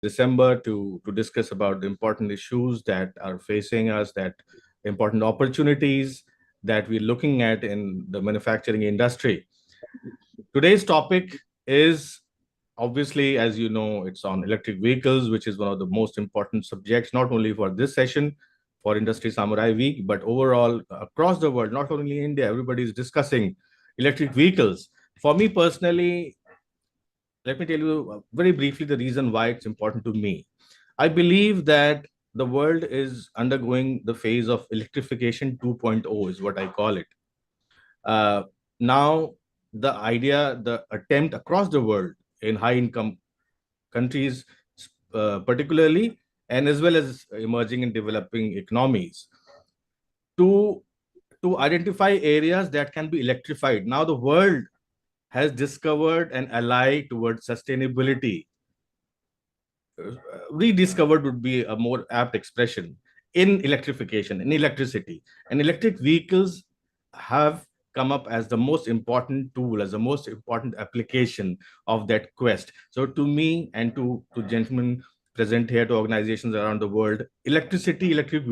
December to discuss about the important issues that are facing us, that important opportunities that we're looking at in the manufacturing industry. Today's topic is obviously, as you know, it's on electric vehicles, which is one of the most important subjects, not only for this session, for Industry Samurai Week, but overall across the world, not only India, everybody is discussing electric vehicles. For me personally, let me tell you very briefly the reason why it's important to me. I believe that the world is undergoing the phase of electrification 2.0, is what I call it. Uh, Now, the idea, the attempt across the world in high income countries, particularly, and as well as emerging and developing economies, to identify areas that can be electrified. Now, the world has discovered an ally towards sustainability. Rediscovered would be a more apt expression in electrification, in electricity. And electric vehicles have come up as the most important tool, as the most important application of that quest. So to me and to gentlemen present here, to organizations around the world, electric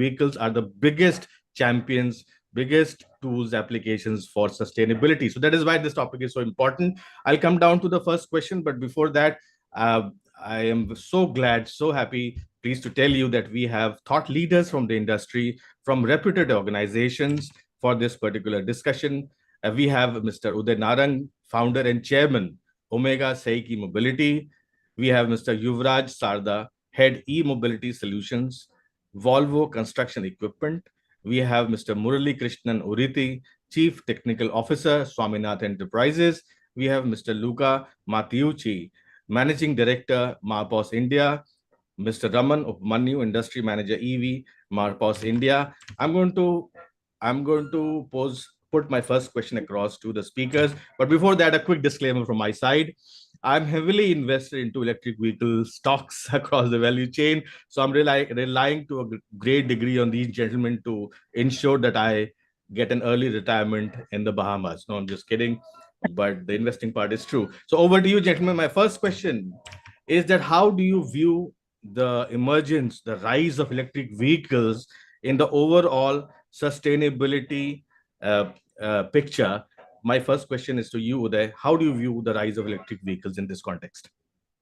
vehicles are the biggest champions, biggest tools, applications for sustainability. So that is why this topic is so important. I'll come down to the first question, but before that, uh, I am so glad, so happy, pleased to tell you that we have thought leaders from the industry, from reputed organizations for this particular discussion. We have Mr. Uday Narang, founder and chairman, Omega Seiki Mobility. We have Mr. Yuvraj Sarda, head e-mobility solutions, Volvo Construction Equipment. We have Mr. Murali Krishnan Uriti, chief technical officer, Swaminath Enterprises. We have Mr. Luca Mattiucci, Managing Director, Marpos India, Mr. Raman Upmanyu, Industry Manager EV, Marpos India. I'm going to put my first question across to the speakers. But before that, a quick disclaimer from my side. I'm heavily invested into electric vehicle stocks across the value chain. So I'm relying to a great degree on these gentlemen to ensure that I get an early retirement in the Bahamas. No, I'm just kidding. But the investing part is true. So over to you, gentlemen. My first question is that how do you view the emergence, the rise of electric vehicles in the overall sustainability picture? My first question is to you, Uday. How do you view the rise of electric vehicles in this context?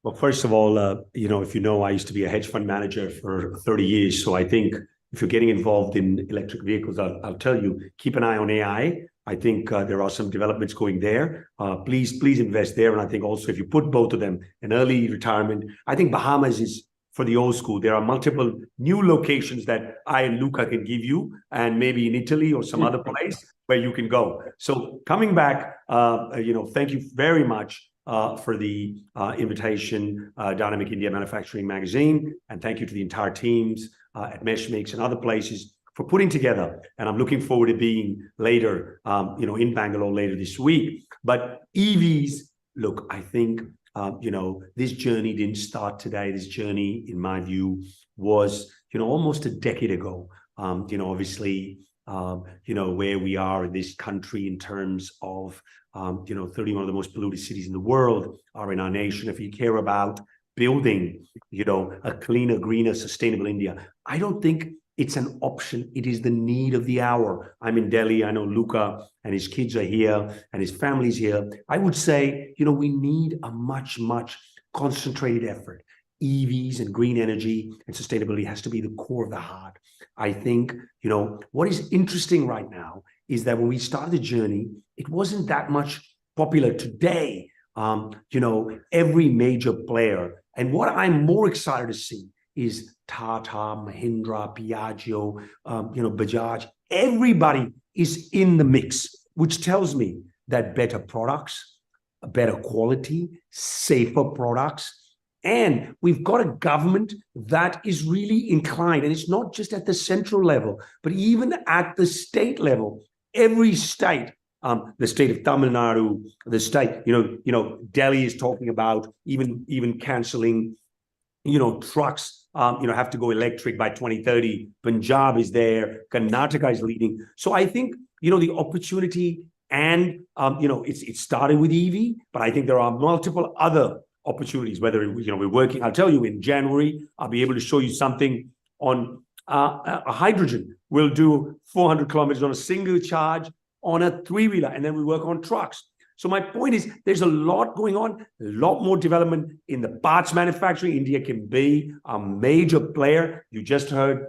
Well, first of all, if you know, I used to be a hedge fund manager for 30 years. So I think if you're getting involved in electric vehicles, I'll tell you, keep an eye on AI. I think there are some developments going there. Please invest there. And I think also if you put both of them in early retirement, I think Bahamas is for the old school. There are multiple new locations that I and Luca can give you, and maybe in Italy or some other place where you can go. So coming back, thank you very much for the invitation, Dynamic India Manufacturing Magazine, and thank you to the entire teams at Meshmix and other places for putting together. And I'm looking forward to being later, in Bangalore later this week. But EVs, look, I think, this journey didn't start today. This journey, in my view, was, almost a decade ago. Obviously, where we are in this country in terms of, 31 of the most polluted cities in the world are in our nation. If you care about building, a cleaner, greener, sustainable India, I don't think it's an option. It is the need of the hour. I'm in Delhi. I know Luca and his kids are here and his family's here. I would say, we need a much, much concentrated effort. EVs and green energy and sustainability has to be the core of the heart. I think, what is interesting right now is that when we started the journey, it wasn't that much popular. Today, every major player, and what I'm more excited to see is Tata, Mahindra, Piaggio, Bajaj. Everybody is in the mix, which tells me that better products, better quality, safer products, and we've got a government that is really inclined, and it's not just at the central level, but even at the state level. Every state, the state of Tamil Nadu, the state, Delhi is talking about even canceling, trucks, have to go electric by 2030. Punjab is there. Karnataka is leading. So I think, the opportunity and, it started with EV, but I think there are multiple other opportunities, whether, we're working, I'll tell you, in January, I'll be able to show you something on a hydrogen. We'll do 400 kilometers on a single charge on a three-wheeler, and then we work on trucks. So my point is, there's a lot going on, a lot more development in the parts manufacturing. India can be a major player. You just heard,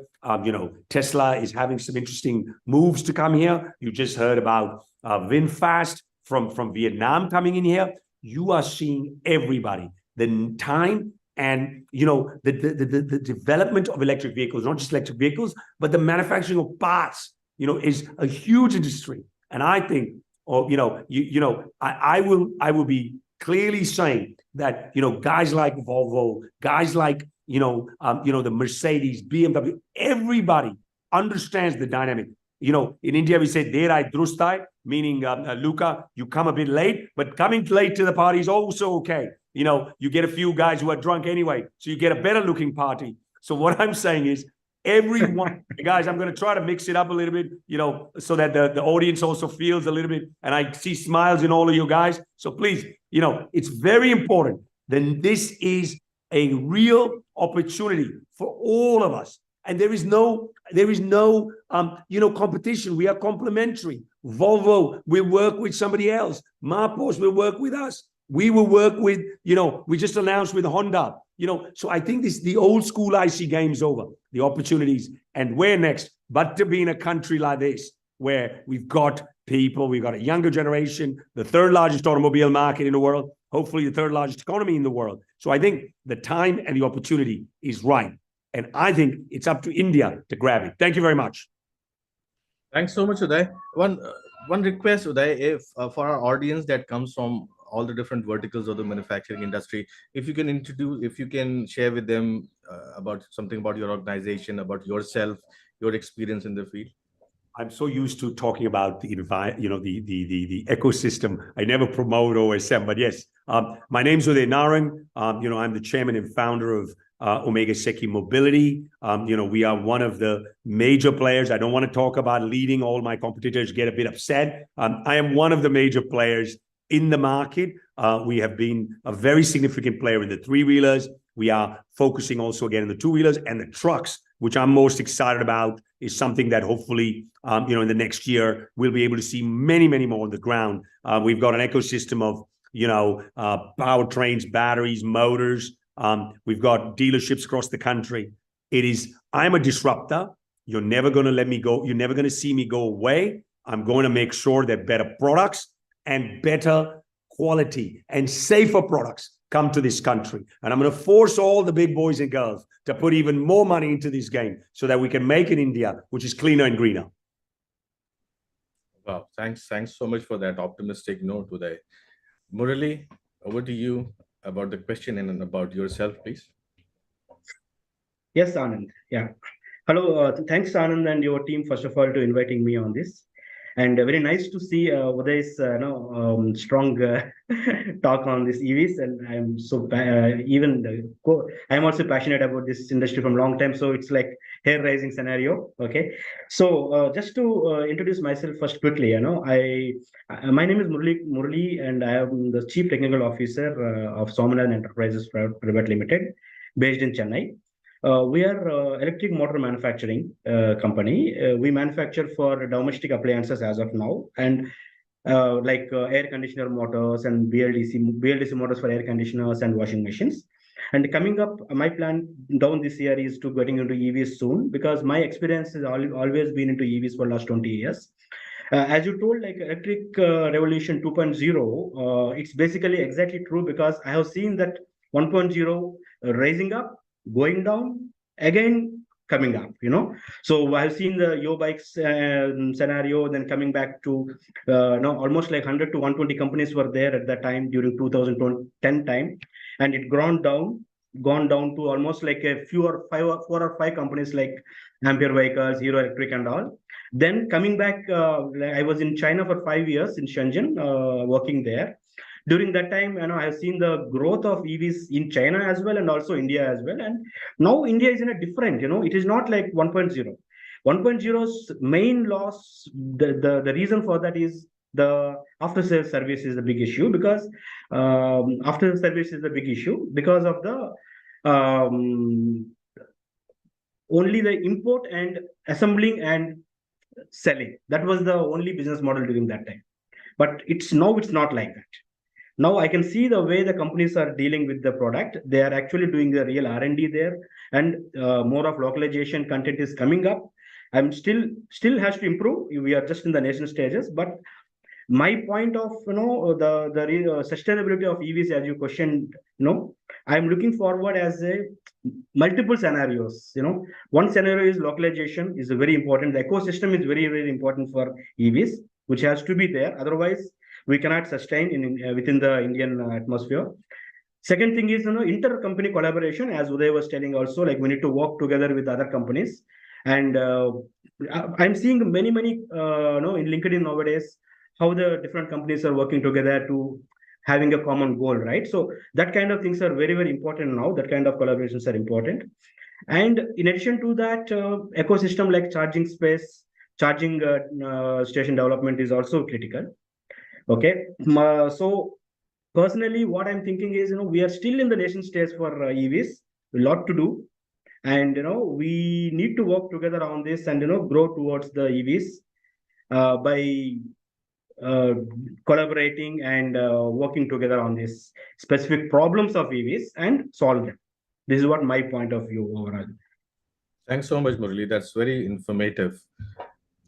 Tesla is having some interesting moves to come here. You just heard about VinFast from Vietnam coming in here. You are seeing everybody. The time and the development of electric vehicles, not just electric vehicles, but the manufacturing of parts, is a huge industry. And I think, I will be clearly saying that, guys like Volvo, guys like, the Mercedes, BMW, everybody understands the dynamic. In India, we say, Der I drustai, meaning, Luca, you come a bit late, but coming late to the party is also okay. You get a few guys who are drunk anyway, so you get a better looking party. So what I'm saying is, everyone, guys, I'm going to try to mix it up a little bit, so that the audience also feels a little bit, and I see smiles in all of you guys. So please, it's very important. Then this is a real opportunity for all of us. And there is no competition. We are complementary. Volvo will work with somebody else. Marpos will work with us. We will work with, we just announced with Honda. So I think the old school IC game's over, the opportunities, and where next but to be in a country like this, where we've got people, we've got a younger generation, the third largest automobile market in the world, hopefully the third largest economy in the world. So I think the time and the opportunity is right. And I think it's up to India to grab it. Thank you very much. Thanks so much, Uday. One request, Uday, if for our audience that comes from all the different verticals of the manufacturing industry, if you can share with them about something about your organization, about yourself, your experience in the field. I'm so used to talking about the ecosystem. I never promote OSM, but yes, my name's Uday Narang. I'm the chairman and founder of Omega Seki Mobility. We are one of the major players. I don't want to talk about leading. All my competitors get a bit upset. I am one of the major players in the market. We have been a very significant player in the three-wheelers. We are focusing also again in the two-wheelers, and the trucks, which I'm most excited about, is something that hopefully, in the next year, we'll be able to see many, many more on the ground. We've got an ecosystem of, powertrains, batteries, motors. We've got dealerships across the country. I'm a disruptor. You're never going to let me go. You're never going to see me go away. I'm going to make sure that better products and better quality and safer products come to this country. And I'm going to force all the big boys and girls to put even more money into this game so that we can make an India which is cleaner and greener. Wow, thanks so much for that optimistic note, Uday. Murali, over to you about the question and about yourself, please. Yes, Anand. Yeah. Hello. Thanks, Anand, and your team, first of all, to inviting me on this. And very nice to see Uday's strong talk on this EVs. And I'm so I'm also passionate about this industry from a long time. So it's like hair raising scenario. Okay. So just to introduce myself first quickly, my name is Murali, and I am the Chief Technical Officer of Swaminathan Enterprises Private Limited, based in Chennai. We are electric motor manufacturing company. We manufacture for domestic appliances as of now, and air conditioner motors and BLDC motors for air conditioners and washing machines. And coming up, my plan down this year is to getting into EVs soon, because my experience has always been into EVs for the last 20 years. As you told, like electric revolution 2.0, it's basically exactly true, because I have seen that 1.0 rising up, going down, again coming up, So I've seen the Yo Bikes scenario, then coming back to almost like 100 to 120 companies were there at that time during 2010 time, and it gone down to almost like four or five companies like Ampere Vehicles, Hero Electric, and all. Then coming back, I was in China for 5 years in Shenzhen, working there. During that time, I have seen the growth of EVs in China as well, and also India as well. And now India is in a different, it is not like 1.0. 1.0's main loss, the reason for that is the after sales service is a big issue, because after service is a big issue because of the only the import and assembling and selling. That was the only business model during that time. But it's not like that. Now I can see the way the companies are dealing with the product. They are actually doing the real R&D there, and more of localization content is coming up. I'm still has to improve. We are just in the nascent stages, but my point of the sustainability of EVs, as you questioned, I'm looking forward as a multiple scenarios. One scenario is localization is very important. The ecosystem is very, very important for EVs, which has to be there. Otherwise, we cannot sustain within the Indian atmosphere. Second thing is, inter-company collaboration, as Uday was telling also, like we need to work together with other companies. And I'm seeing many, in LinkedIn nowadays, how the different companies are working together to having a common goal, right? So that kind of things are very, very important now. That kind of collaborations are important. And in addition to that, ecosystem like charging space, charging station development is also critical. Okay. So personally, what I'm thinking is, we are still in the nation stage for EVs, a lot to do. And, we need to work together on this and, grow towards the EVs by collaborating and working together on these specific problems of EVs and solve them. This is what my point of view overall. Thanks so much, Murali. That's very informative.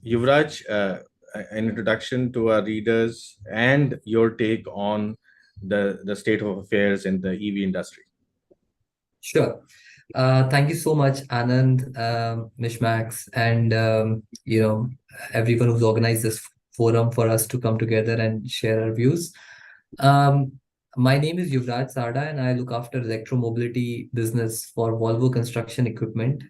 Yuvraj, an introduction to our readers and your take on the state of affairs in the EV industry. Sure. Thank you so much, Anand, Mishmax, and everyone who's organized this forum for us to come together and share our views. My name is Yuvraj Sarda, and I look after electromobility business for Volvo Construction Equipment.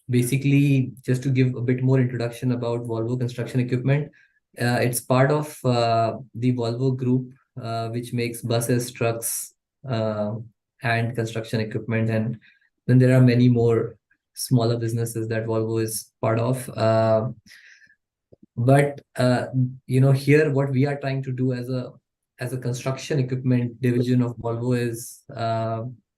Basically, just to give a bit more introduction about Volvo Construction Equipment, it's part of the Volvo Group, which makes buses, trucks, and construction equipment. And then there are many more smaller businesses that Volvo is part of. But here what we are trying to do as a construction equipment division of Volvo is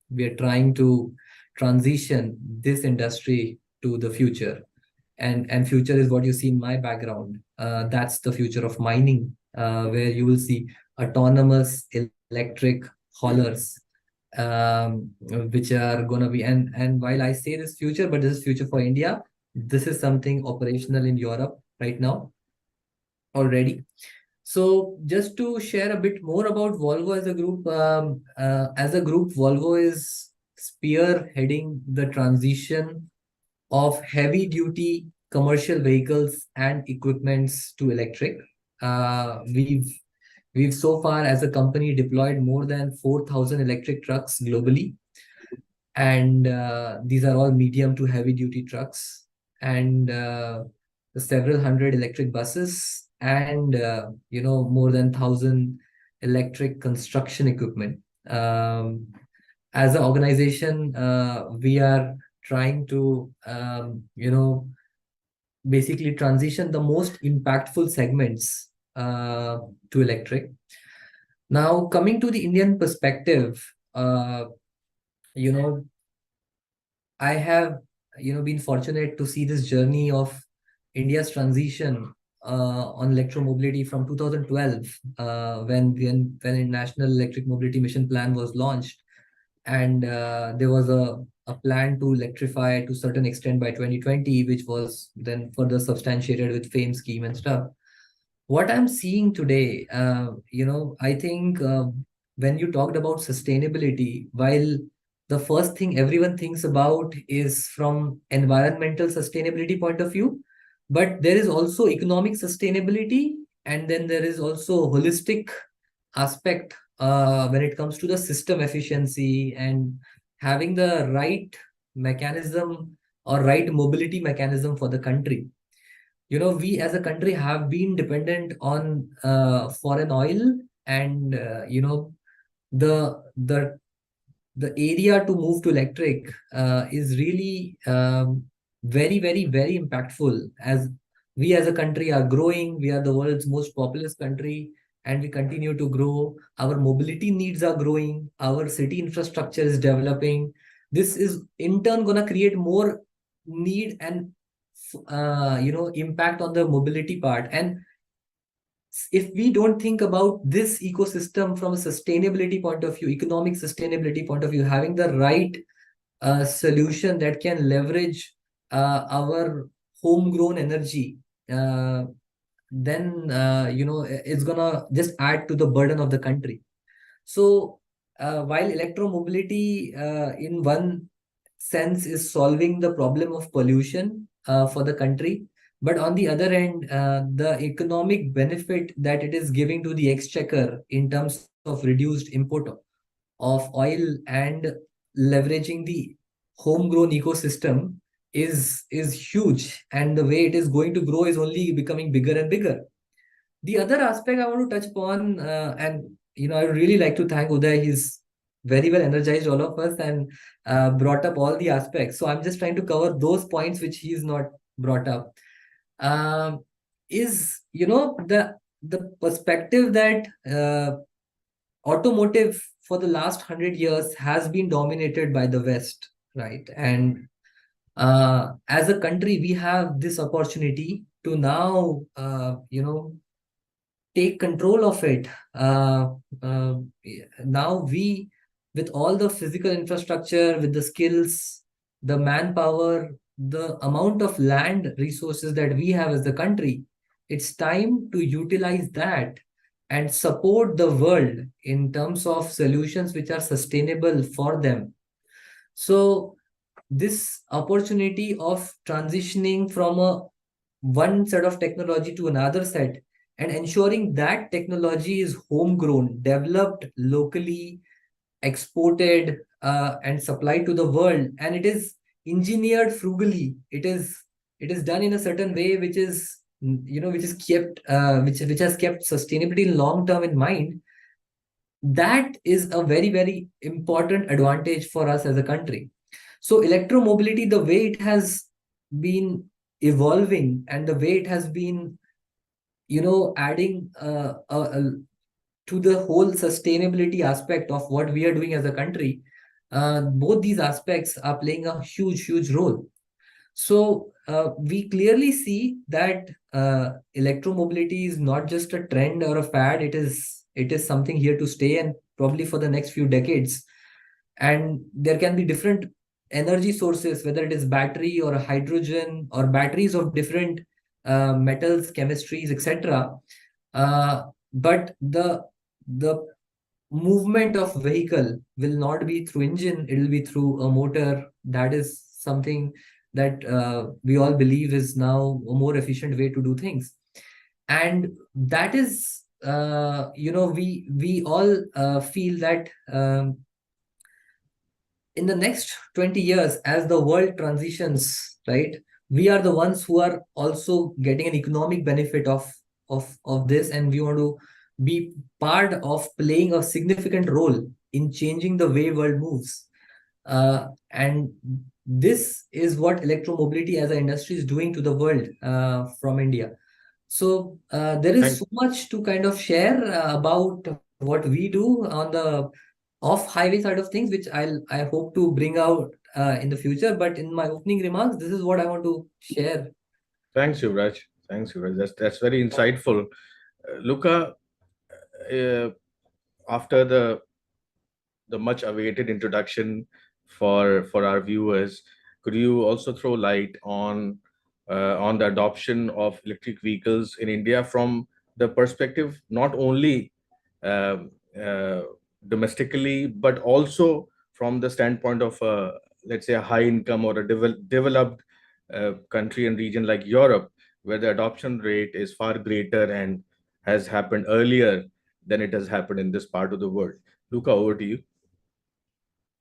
we are trying to transition this industry to the future. And future is what you see in my background. That's the future of mining, where you will see autonomous electric haulers, which are going to be, and while I say this future, but this is future for India, this is something operational in Europe right now already. So just to share a bit more about Volvo as a group, Volvo is spearheading the transition of heavy duty commercial vehicles and equipments to electric. We've so far as a company deployed more than 4,000 electric trucks globally. And these are all medium to heavy duty trucks, and several hundred electric buses, and more than 1,000 electric construction equipment. As an organization, we are trying to basically transition the most impactful segments to electric. Now, coming to the Indian perspective, I have been fortunate to see this journey of India's transition on electromobility from 2012, when a National Electric Mobility Mission Plan was launched, and there was a plan to electrify to a certain extent by 2020, which was then further substantiated with FAME scheme and stuff. What I'm seeing today, I think when you talked about sustainability, while the first thing everyone thinks about is from environmental sustainability point of view, but there is also economic sustainability, and then there is also holistic aspect when it comes to the system efficiency and having the right mechanism or right mobility mechanism for the country. We as a country have been dependent on foreign oil, and the area to move to electric is really very, very, very impactful, as We as a country are growing. We are the world's most populous country, and we continue to grow. Our mobility needs are growing. Our city infrastructure is developing. This is in turn gonna create more need and impact on the mobility part. And if we don't think about this ecosystem from a sustainability point of view, economic sustainability point of view, having the right solution that can leverage our homegrown energy, then it's gonna just add to the burden of the country. So while electromobility in one sense is solving the problem of pollution for the country, but on the other end, the economic benefit that it is giving to the exchequer in terms of reduced import of oil and leveraging the homegrown ecosystem is huge, and the way it is going to grow is only becoming bigger and bigger. The other aspect I want to touch upon, and I would really like to thank Uday. He's very well energized all of us and brought up all the aspects. So I'm just trying to cover those points which he's not brought up. Is the perspective that automotive for the last 100 years has been dominated by the West, right? And as a country, we have this opportunity to now, take control of it. Now we, with all the physical infrastructure, with the skills, the manpower, the amount of land resources that we have as a country, it's time to utilize that and support the world in terms of solutions which are sustainable for them. So this opportunity of transitioning from one set of technology to another set and ensuring that technology is homegrown, developed locally, exported, and supplied to the world, and it is engineered frugally. It is done in a certain way which is which is kept which has kept sustainability long term in mind. That is a very, very important advantage for us as a country. So electromobility, the way it has been evolving and the way it has been adding to the whole sustainability aspect of what we are doing as a country, both these aspects are playing a huge role. So we clearly see that electromobility is not just a trend or a fad. It is something here to stay, and probably for the next few decades. And there can be different energy sources, whether it is battery or a hydrogen or batteries of different metals, chemistries, etc. But the movement of vehicle will not be through engine, it will be through a motor. That is something that we all believe is now a more efficient way to do things. And that is we all feel that in the next 20 years, as the world transitions, right, we are the ones who are also getting an economic benefit of this, and we want to be part of playing a significant role in changing the way world moves. And this is what electromobility as an industry is doing to the world from India. So there is so much to kind of share about what we do on the off-highway side of things, which I hope to bring out in the future. But in my opening remarks, this is what I want to share. Thanks, Yuvraj. Thanks, Yuvraj. That's very insightful. Luca, after the much awaited introduction for our viewers, could you also throw light on the adoption of electric vehicles in India from the perspective not only domestically, but also from the standpoint of let's say a high income or a developed country and region like Europe, where the adoption rate is far greater and has happened earlier than it has happened in this part of the world. Luca, over to you.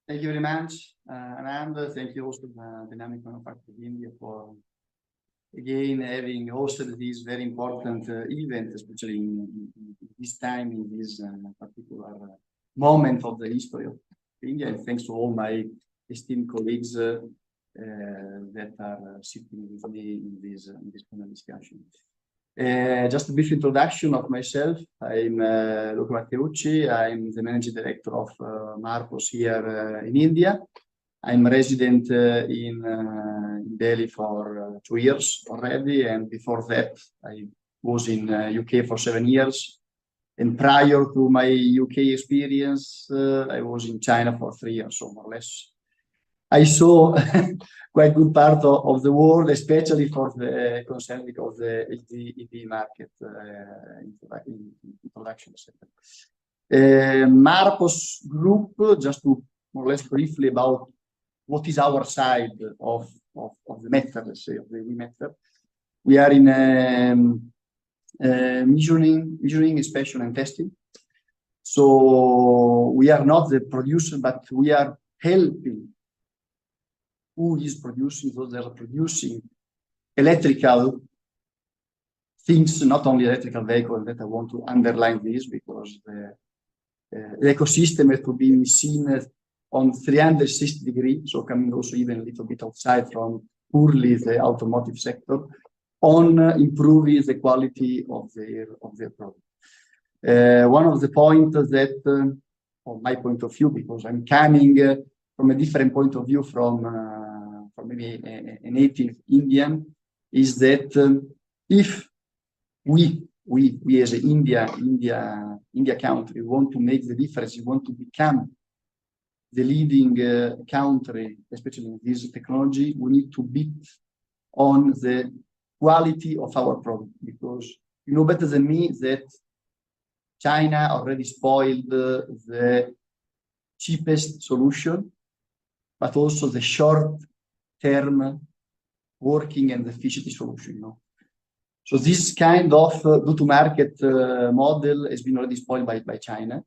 Thank you very much. And thank you also to Dynamic Manufacturing India for again having hosted this very important event, especially in this time, in this particular moment of the history of India. And thanks to all my esteemed colleagues that are sitting with me in this panel discussion. Just a brief introduction of myself. I'm Luca Matteucci. I'm the managing director of Marpos here in India. I'm resident in Delhi for 2 years already, and before that, I was in UK for 7 years. And prior to my UK experience, I was in China for 3 years, so more or less. I saw quite good part of the world, especially for the concerning of the EV market introduction. Marpos Group, just to more or less briefly about what is our side of the method, let's say, of the EV method. We are in measuring, inspection, and testing. So we are not the producer, but we are helping who is producing, those that are producing electrical things, not only electrical vehicles, that I want to underline this because the ecosystem has to be seen on 360 degrees, so coming also even a little bit outside from purely the automotive sector, on improving the quality of their product. One of the points that, from my point of view, because I'm coming from a different point of view from maybe a native Indian, is that if we as an India country want to make the difference, we want to become the leading country, especially in this technology, we need to beat on the quality of our product, because you know better than me that China already spoiled the cheapest solution, but also the short-term working and efficiency solution. You know? So this kind of go-to-market model has been already spoiled by China.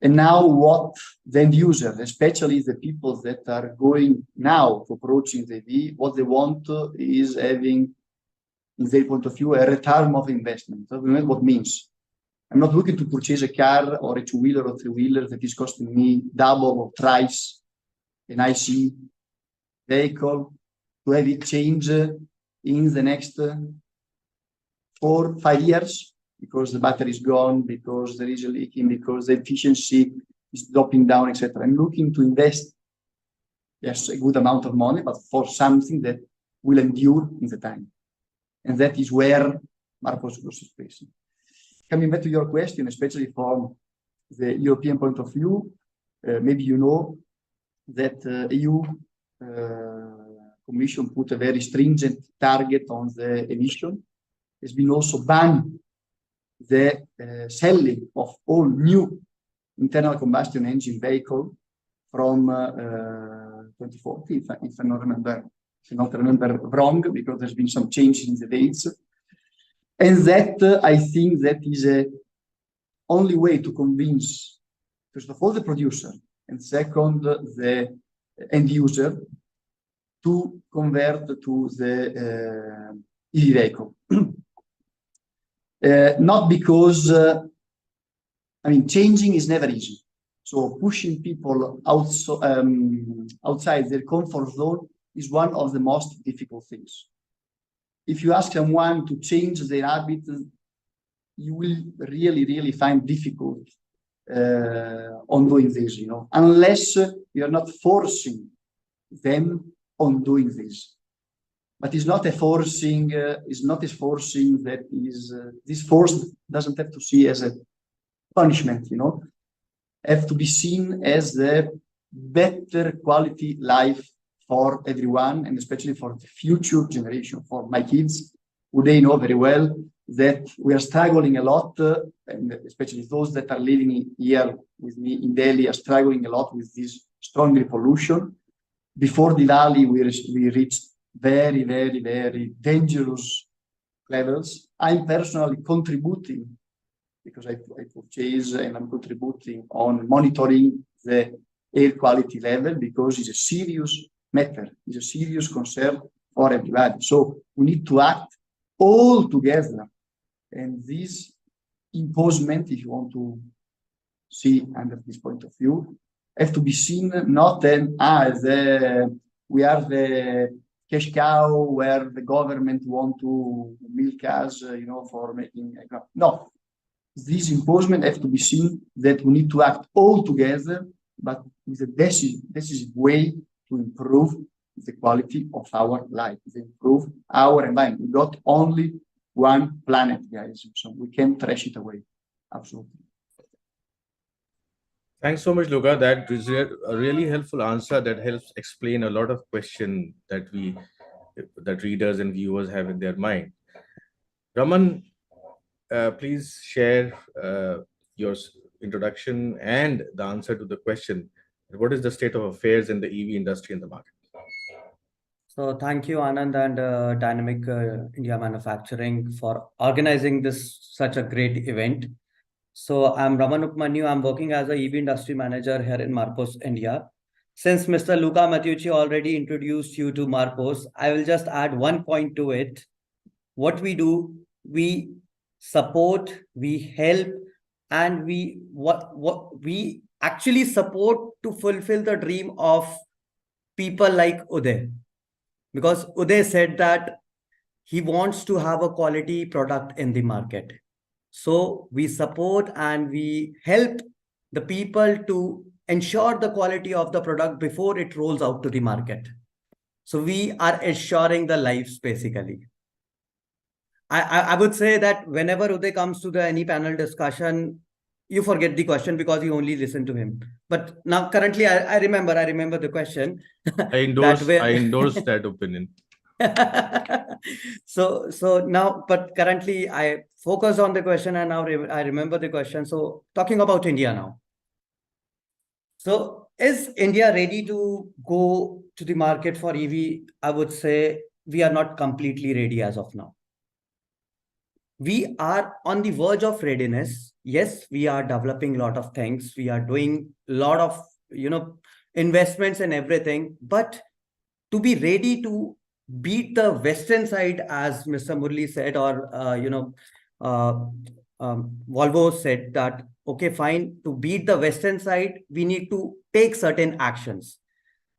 And now what the end user, especially the people that are going now to approaching the EV, what they want is having, in their point of view, a return of investment. So what means? I'm not looking to purchase a car or a two-wheeler or three-wheeler that is costing me double or thrice an IC vehicle to have it change in the next 4 or 5 years because the battery is gone, because there is a leaking, because the efficiency is dropping down, etc. I'm looking to invest, yes, a good amount of money, but for something that will endure in the time. And that is where Marpos Group is placing. Coming back to your question, especially from the European point of view, maybe you know that EU Commission put a very stringent target on the emission. It's been also banned the selling of all new internal combustion engine vehicle from 2040, if I not remember wrong, because there's been some change in the dates. And that, I think that is a only way to convince, first of all, the producer, and second, the end user, to convert to the EV vehicle. Not because, I mean, changing is never easy. So pushing people outside their comfort zone is one of the most difficult things. If you ask someone to change their habit, you will really find difficult on doing this, you know, unless you are not forcing them on doing this. But it's not a forcing, that is, this force doesn't have to see as a punishment, you know, have to be seen as the better quality life for everyone, and especially for the future generation, for my kids, who they know very well that we are struggling a lot, and especially those that are living here with me in Delhi are struggling a lot with this strong pollution. Before Diwali, we reached very dangerous levels. I'm personally contributing, because I purchase and I'm contributing on monitoring the air quality level, because it's a serious matter, it's a serious concern for everybody. So we need to act all together. And this imposement, if you want to see under this point of view, have to be seen not as a we are the cash cow where the government want to milk us, for making. No, this imposement have to be seen that we need to act all together, but with a decisive way to improve the quality of our life, to improve our environment. We got only one planet, guys, so we can't trash it away. Absolutely. Thanks so much, Luca. That is a really helpful answer that helps explain a lot of questions that readers and viewers have in their mind. Raman, please share your introduction and the answer to the question. What is the state of affairs in the EV industry in the market? So thank you, Anand and Dynamic India Manufacturing for organizing such a great event. So I'm Raman Upmanyu. I'm working as a EV industry manager here in Marpos, India. Since Mr. Luca Mattiucci already introduced you to Marpos, I will just add one point to it. What we do, we support, we help, and we actually support to fulfill the dream of people like Uday. Because Uday said that he wants to have a quality product in the market. So we support and we help the people to ensure the quality of the product before it rolls out to the market. So we are assuring the lives basically. I would say that whenever Uday comes to any panel discussion, you forget the question because you only listen to him. But now currently I remember the question. I endorse that opinion. So now, but currently I focus on the question and now I remember the question. So talking about India now. So is India ready to go to the market for EV? I would say we are not completely ready as of now. We are on the verge of readiness. Yes, we are developing a lot of things. We are doing a lot of, investments and everything. But to be ready to beat the Western side, as Mr. Murli said, or, Volvo said that, okay, fine, to beat the Western side, we need to take certain actions.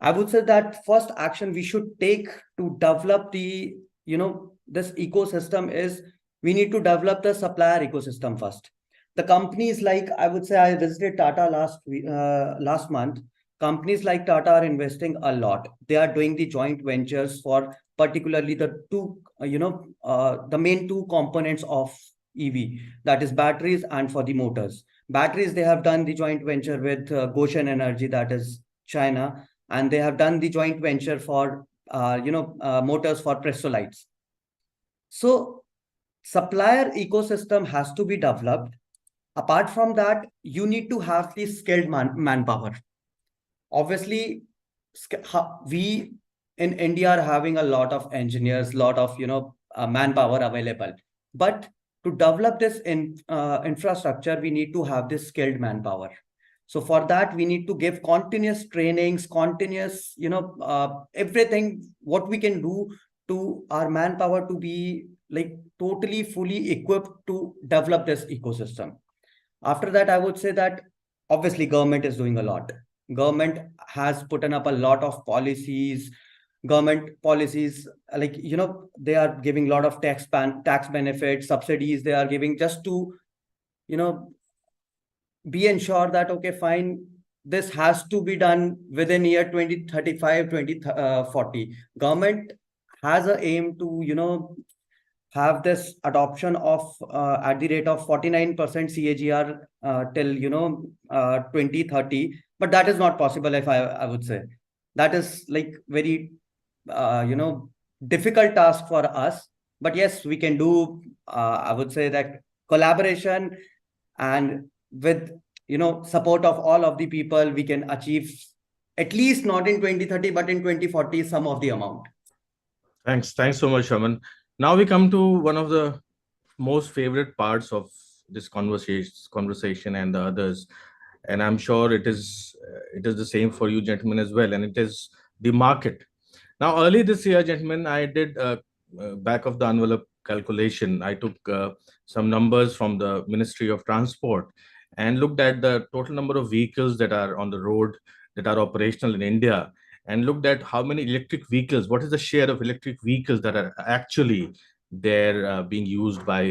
I would say that first action we should take to develop the, this ecosystem is we need to develop the supplier ecosystem first. The companies like, I would say I visited Tata last month. Companies like Tata are investing a lot. They are doing the joint ventures for particularly the the main two components of EV, that is batteries and for the motors. Batteries, they have done the joint venture with Goshen Energy, that is China, and they have done the joint venture for, motors for Prestolites. So supplier ecosystem has to be developed. Apart from that, you need to have the skilled manpower. Obviously, we in India are having a lot of engineers, lot of manpower available. But to develop this infrastructure, we need to have this skilled manpower. So for that, we need to give continuous trainings, continuous, everything what we can do to our manpower to be like totally fully equipped to develop this ecosystem. After that, I would say that obviously government is doing a lot. Government has put up a lot of policies. Government policies, like, they are giving a lot of tax benefits, subsidies they are giving just to, be ensured that, okay, fine, this has to be done within year 2035, 2040. Government has an aim to, have this adoption of at the rate of 49% CAGR till 2030, but that is not possible. If I would say that is like very difficult task for us, but yes, we can do. I would say that collaboration and with support of all of the people, we can achieve at least not in 2030 but in 2040 some of the amount. Thanks so much, Raman. Now we come to one of the most favorite parts of this conversation and the others, and I'm sure it is the same for you gentlemen as well, and it is the market. Now, early this year, gentlemen, I did a back of the envelope calculation. I took some numbers from the Ministry of Transport and looked at the total number of vehicles that are on the road that are operational in India. and looked at how many electric vehicles, what is the share of electric vehicles that are actually there being used by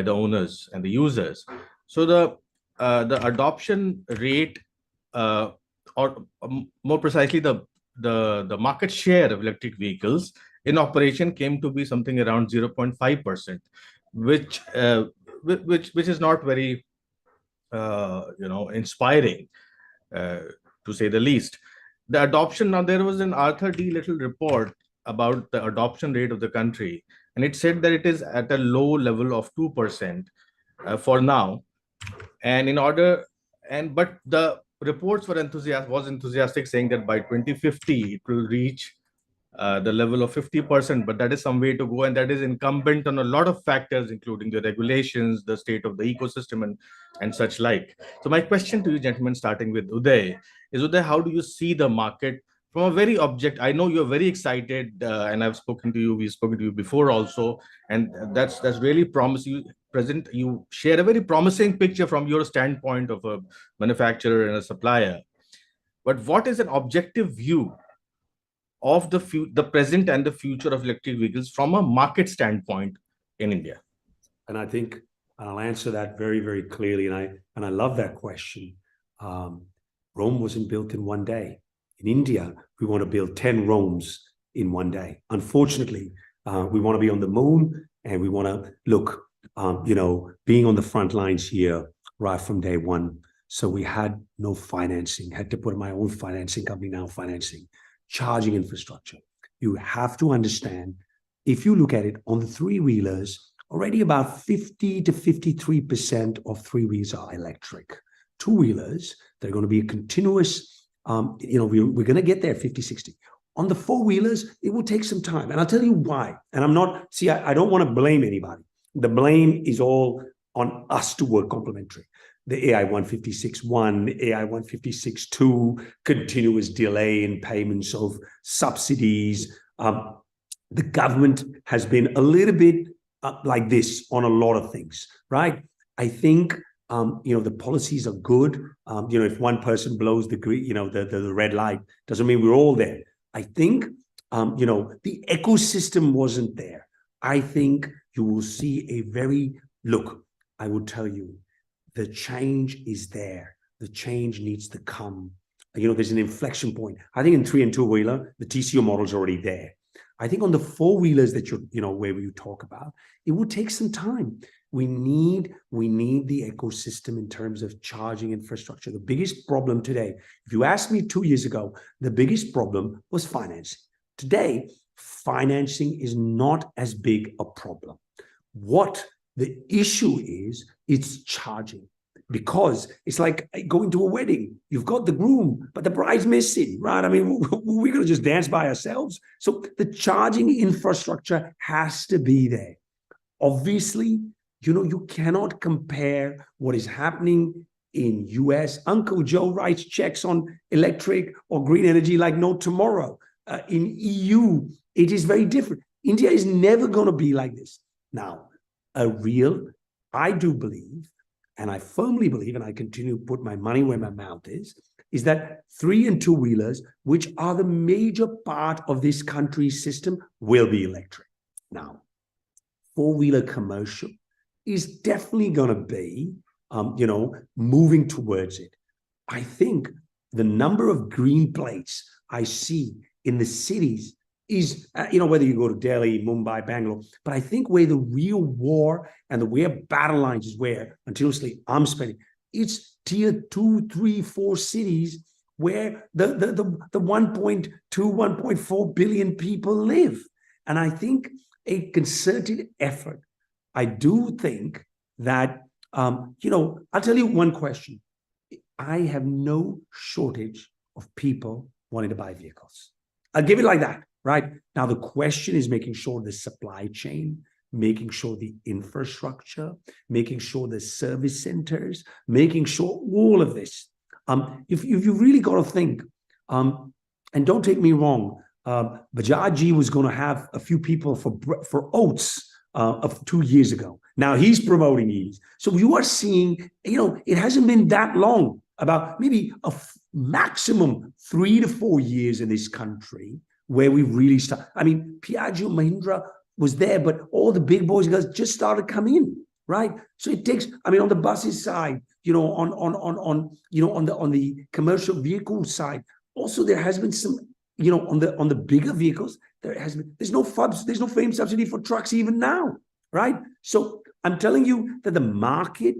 the owners and the users. So the adoption rate, or more precisely, the market share of electric vehicles in operation came to be something around 0.5%, which is not very inspiring, to say the least. The adoption, now there was an Arthur D. Little report about the adoption rate of the country, and it said that it is at a low level of 2% for now. And but the reports were enthusiastic, saying that by 2050 it will reach the level of 50%, but that is some way to go, and that is incumbent on a lot of factors, including the regulations, the state of the ecosystem, and such like. So my question to you, gentlemen, starting with Uday, is Uday, how do you see the market from a very I know you're very excited, and we've spoken to you before also, and that's really promising. You share a very promising picture from your standpoint of a manufacturer and a supplier. But what is an objective view of the present and the future of electric vehicles from a market standpoint in India? And I think I'll answer that very, very clearly. And I love that question. Rome wasn't built in one day. In India, we want to build 10 Romes in one day. Unfortunately, we want to be on the moon, and we want to look, being on the front lines here right from day one. So we had no financing, had to put my own financing company now financing charging infrastructure. You have to understand, if you look at it on the three-wheelers, already about 50 to 53% of three-wheels are electric. Two-wheelers, they're going to be a continuous, we're going to get there 50, 60. On the four-wheelers, it will take some time. And I'll tell you why. And I don't want to blame anybody. The blame is all on us to work complementary. The AI 156.1, the AI 156.2, continuous delay in payments of subsidies. The government has been a little bit like this on a lot of things, right? I think, the policies are good. If one person blows the red light, doesn't mean we're all there. I think, the ecosystem wasn't there. I think you will see I will tell you, the change is there. The change needs to come. There's an inflection point. I think in three and two-wheeler, the TCO model is already there. I think on the four-wheelers that where you talk about, it will take some time. We need the ecosystem in terms of charging infrastructure. The biggest problem today, if you asked me 2 years ago, the biggest problem was financing. Today, financing is not as big a problem. What the issue is, it's charging. Because it's like going to a wedding. You've got the groom, but the bride's missing, right? I mean, we're going to just dance by ourselves. So the charging infrastructure has to be there. Obviously, you cannot compare what is happening in US. Uncle Joe writes checks on electric or green energy like no tomorrow. In EU, it is very different. India is never going to be like this. Now, I do believe, and I firmly believe, and I continue to put my money where my mouth is that three and two-wheelers, which are the major part of this country's system, will be electric. Now, four-wheeler commercial is definitely going to be, moving towards it. I think the number of green plates I see in the cities is, whether you go to Delhi, Mumbai, Bangalore, but I think where the real war and where battle lines is where, continuously I'm spending, it's tier 2, 3, 4 cities where the 1.2, 1.4 billion people live. And I think a concerted effort, I do think that, I'll tell you one question. I have no shortage of people wanting to buy vehicles. I'll give it like that. Right now, the question is making sure the supply chain, making sure the infrastructure, making sure the service centers, making sure all of this. If you really got to think, and don't take me wrong, Bajaj was going to have a few people for oats of 2 years ago. Now he's promoting EVs. So you are seeing, it hasn't been that long, about maybe maximum 3 to 4 years in this country where we really start. I mean, Piaggio, Mahindra was there, but all the big boys and girls just started coming in, right? So it takes, I mean, on the buses side, you know, on the commercial vehicle side, also there has been some, you know, on the bigger vehicles, there's no FUBs, there's no FAME subsidy for trucks even now, right? So I'm telling you that the market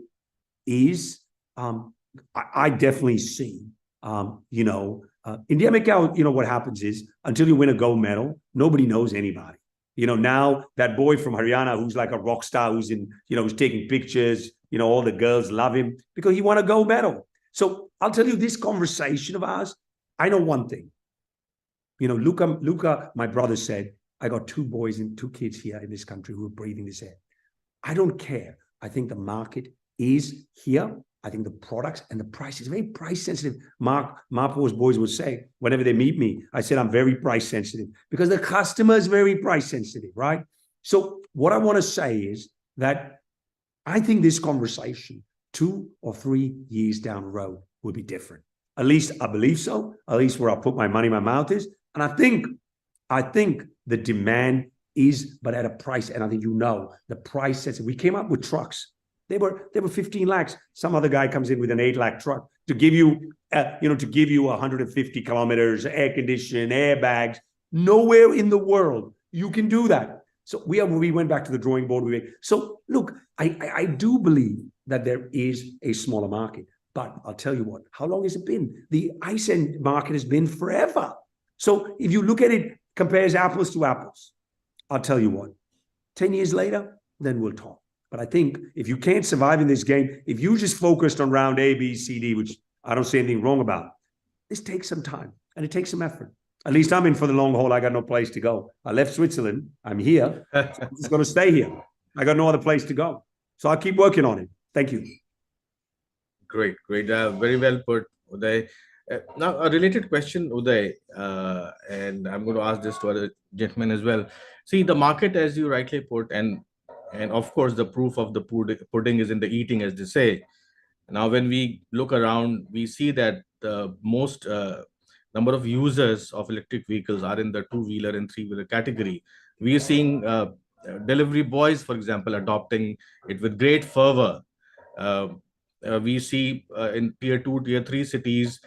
is, I definitely see, you know, India Macau, you know, what happens is until you win a gold medal, nobody knows anybody. You know, now that boy from Haryana who's like a rock star, who's in, you know, who's taking pictures, you know, all the girls love him because he won a gold medal. So I'll tell you, this conversation of ours, I know one thing. You know, Luca, my brother said, I got 2 boys and 2 kids here in this country who are breathing this air. I don't care. I think the market is here. I think the products and the price is very price sensitive. Marpo's boys would say, whenever they meet me, I said, I'm very price sensitive because the customer is very price sensitive, right? So what I want to say is that I think this conversation 2 or 3 years down the road will be different. At least I believe so, at least where I put my money in my mouth is. And I think the demand is, but at a price, and I think, you know, the price sensitive. We came up with trucks. They were 15 lakhs. Some other guy comes in with an 8 lakh truck to give you, you know, to give you 150 kilometers, air conditioning, airbags. Nowhere in the world you can do that. So we went back to the drawing board. So look, I do believe that there is a smaller market, but I'll tell you what, how long has it been? The ICE market has been forever. So if you look at it, compares apples to apples, I'll tell you what, 10 years later, then we'll talk. But I think if you can't survive in this game, if you just focused on round A, B, C, D, which I don't see anything wrong about, this takes some time and it takes some effort. At least I'm in for the long haul. I got no place to go. I left Switzerland. I'm here. So I'm just going to stay here. I got no other place to go. So I'll keep working on it. Thank you. Great. Very well put, Uday. Now, a related question, Uday, and I'm going to ask this to other gentlemen as well. See, the market, as you rightly put, and of course, the proof of the pudding is in the eating, as they say. Now, when we look around, we see that the most number of users of electric vehicles are in the 2-wheeler and 3-wheeler category. We are seeing delivery boys, for example, adopting it with great fervor. We see in tier 2, tier 3 cities,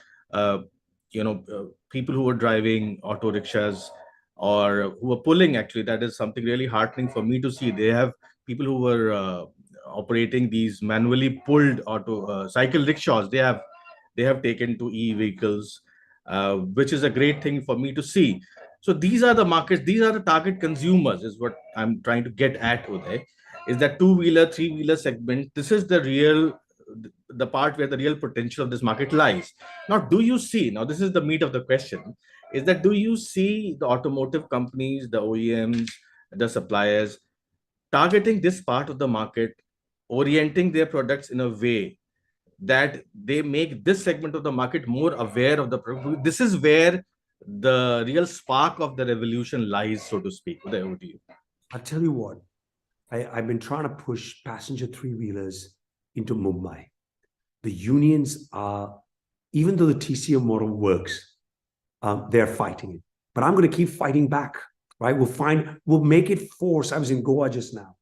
you know, people who are driving auto rickshaws or who are pulling, actually, that is something really heartening for me to see. They have people who were operating these manually pulled auto cycle rickshaws. They have taken to e-vehicles, which is a great thing for me to see. So these are the markets, these are the target consumers, is what I'm trying to get at today, is that 2-wheeler, 3-wheeler segment. This is the part where the real potential of this market lies. Now, do you see, now this is the meat of the question, is that do you see the automotive companies, the OEMs, the suppliers targeting this part of the market, orienting their products in a way that they make this segment of the market more aware of the product? This is where the real spark of the revolution lies, so to speak. Uday, over to you. I'll tell you what, I've been trying to push passenger 3-wheelers into Mumbai. The unions are, even though the TCO model works, they're fighting it. But I'm going to keep fighting back, right? We'll make it force. I was in Goa just now.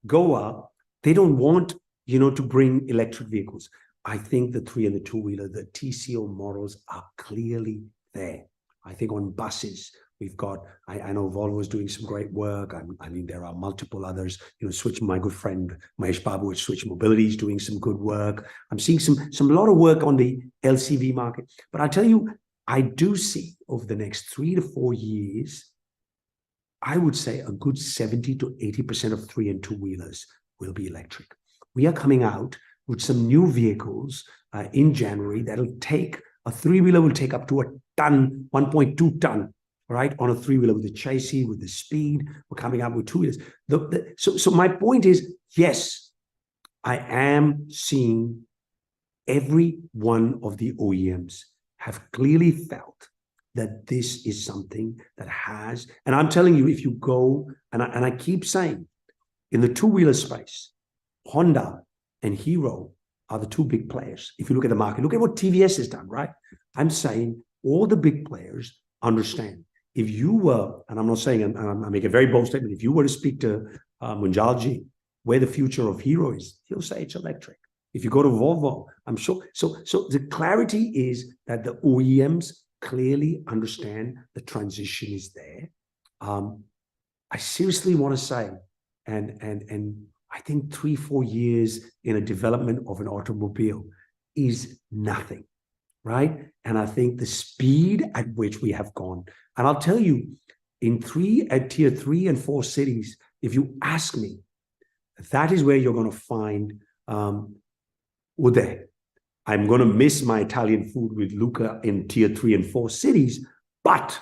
Goa, they don't want, you know, to bring electric vehicles. I think the 3 and the 2-wheeler, the TCO models are clearly there. I think on buses, we've got, I know Volvo is doing some great work. I mean, there are multiple others. You know, Switch, my good friend Mahesh Babu at Switch Mobility is doing some good work. I'm seeing a lot of work on the LCV market. But I tell you, I do see over the next 3 to 4 years, I would say a good 70 to 80% of 3 and 2-wheelers will be electric. We are coming out with some new vehicles in January that'll take, a 3-wheeler will take up to a ton, 1.2 ton, right? On a 3-wheeler with the chassis, with the speed. We're coming out with 2-wheelers. So my point is, yes, I am seeing every one of the OEMs have clearly felt that this is something that has, and I'm telling you, if you go, and I keep saying, in the 2-wheeler space, Honda and Hero are the two big players. If you look at the market, look at what TVS has done, right? I'm saying all the big players understand. If you were, and I'm not saying, I make a very bold statement, if you were to speak to Munjalji, where the future of Hero is, he'll say it's electric. If you go to Volvo, I'm sure. So the clarity is that the OEMs clearly understand the transition is there. I seriously want to say, and I think 3-4 years in a development of an automobile is nothing, right? And I think the speed at which we have gone, and I'll tell you, at tier 3 and 4 cities, if you ask me, that is where you're going to find Uday. I'm going to miss my Italian food with Luca in tier 3 and 4 cities, but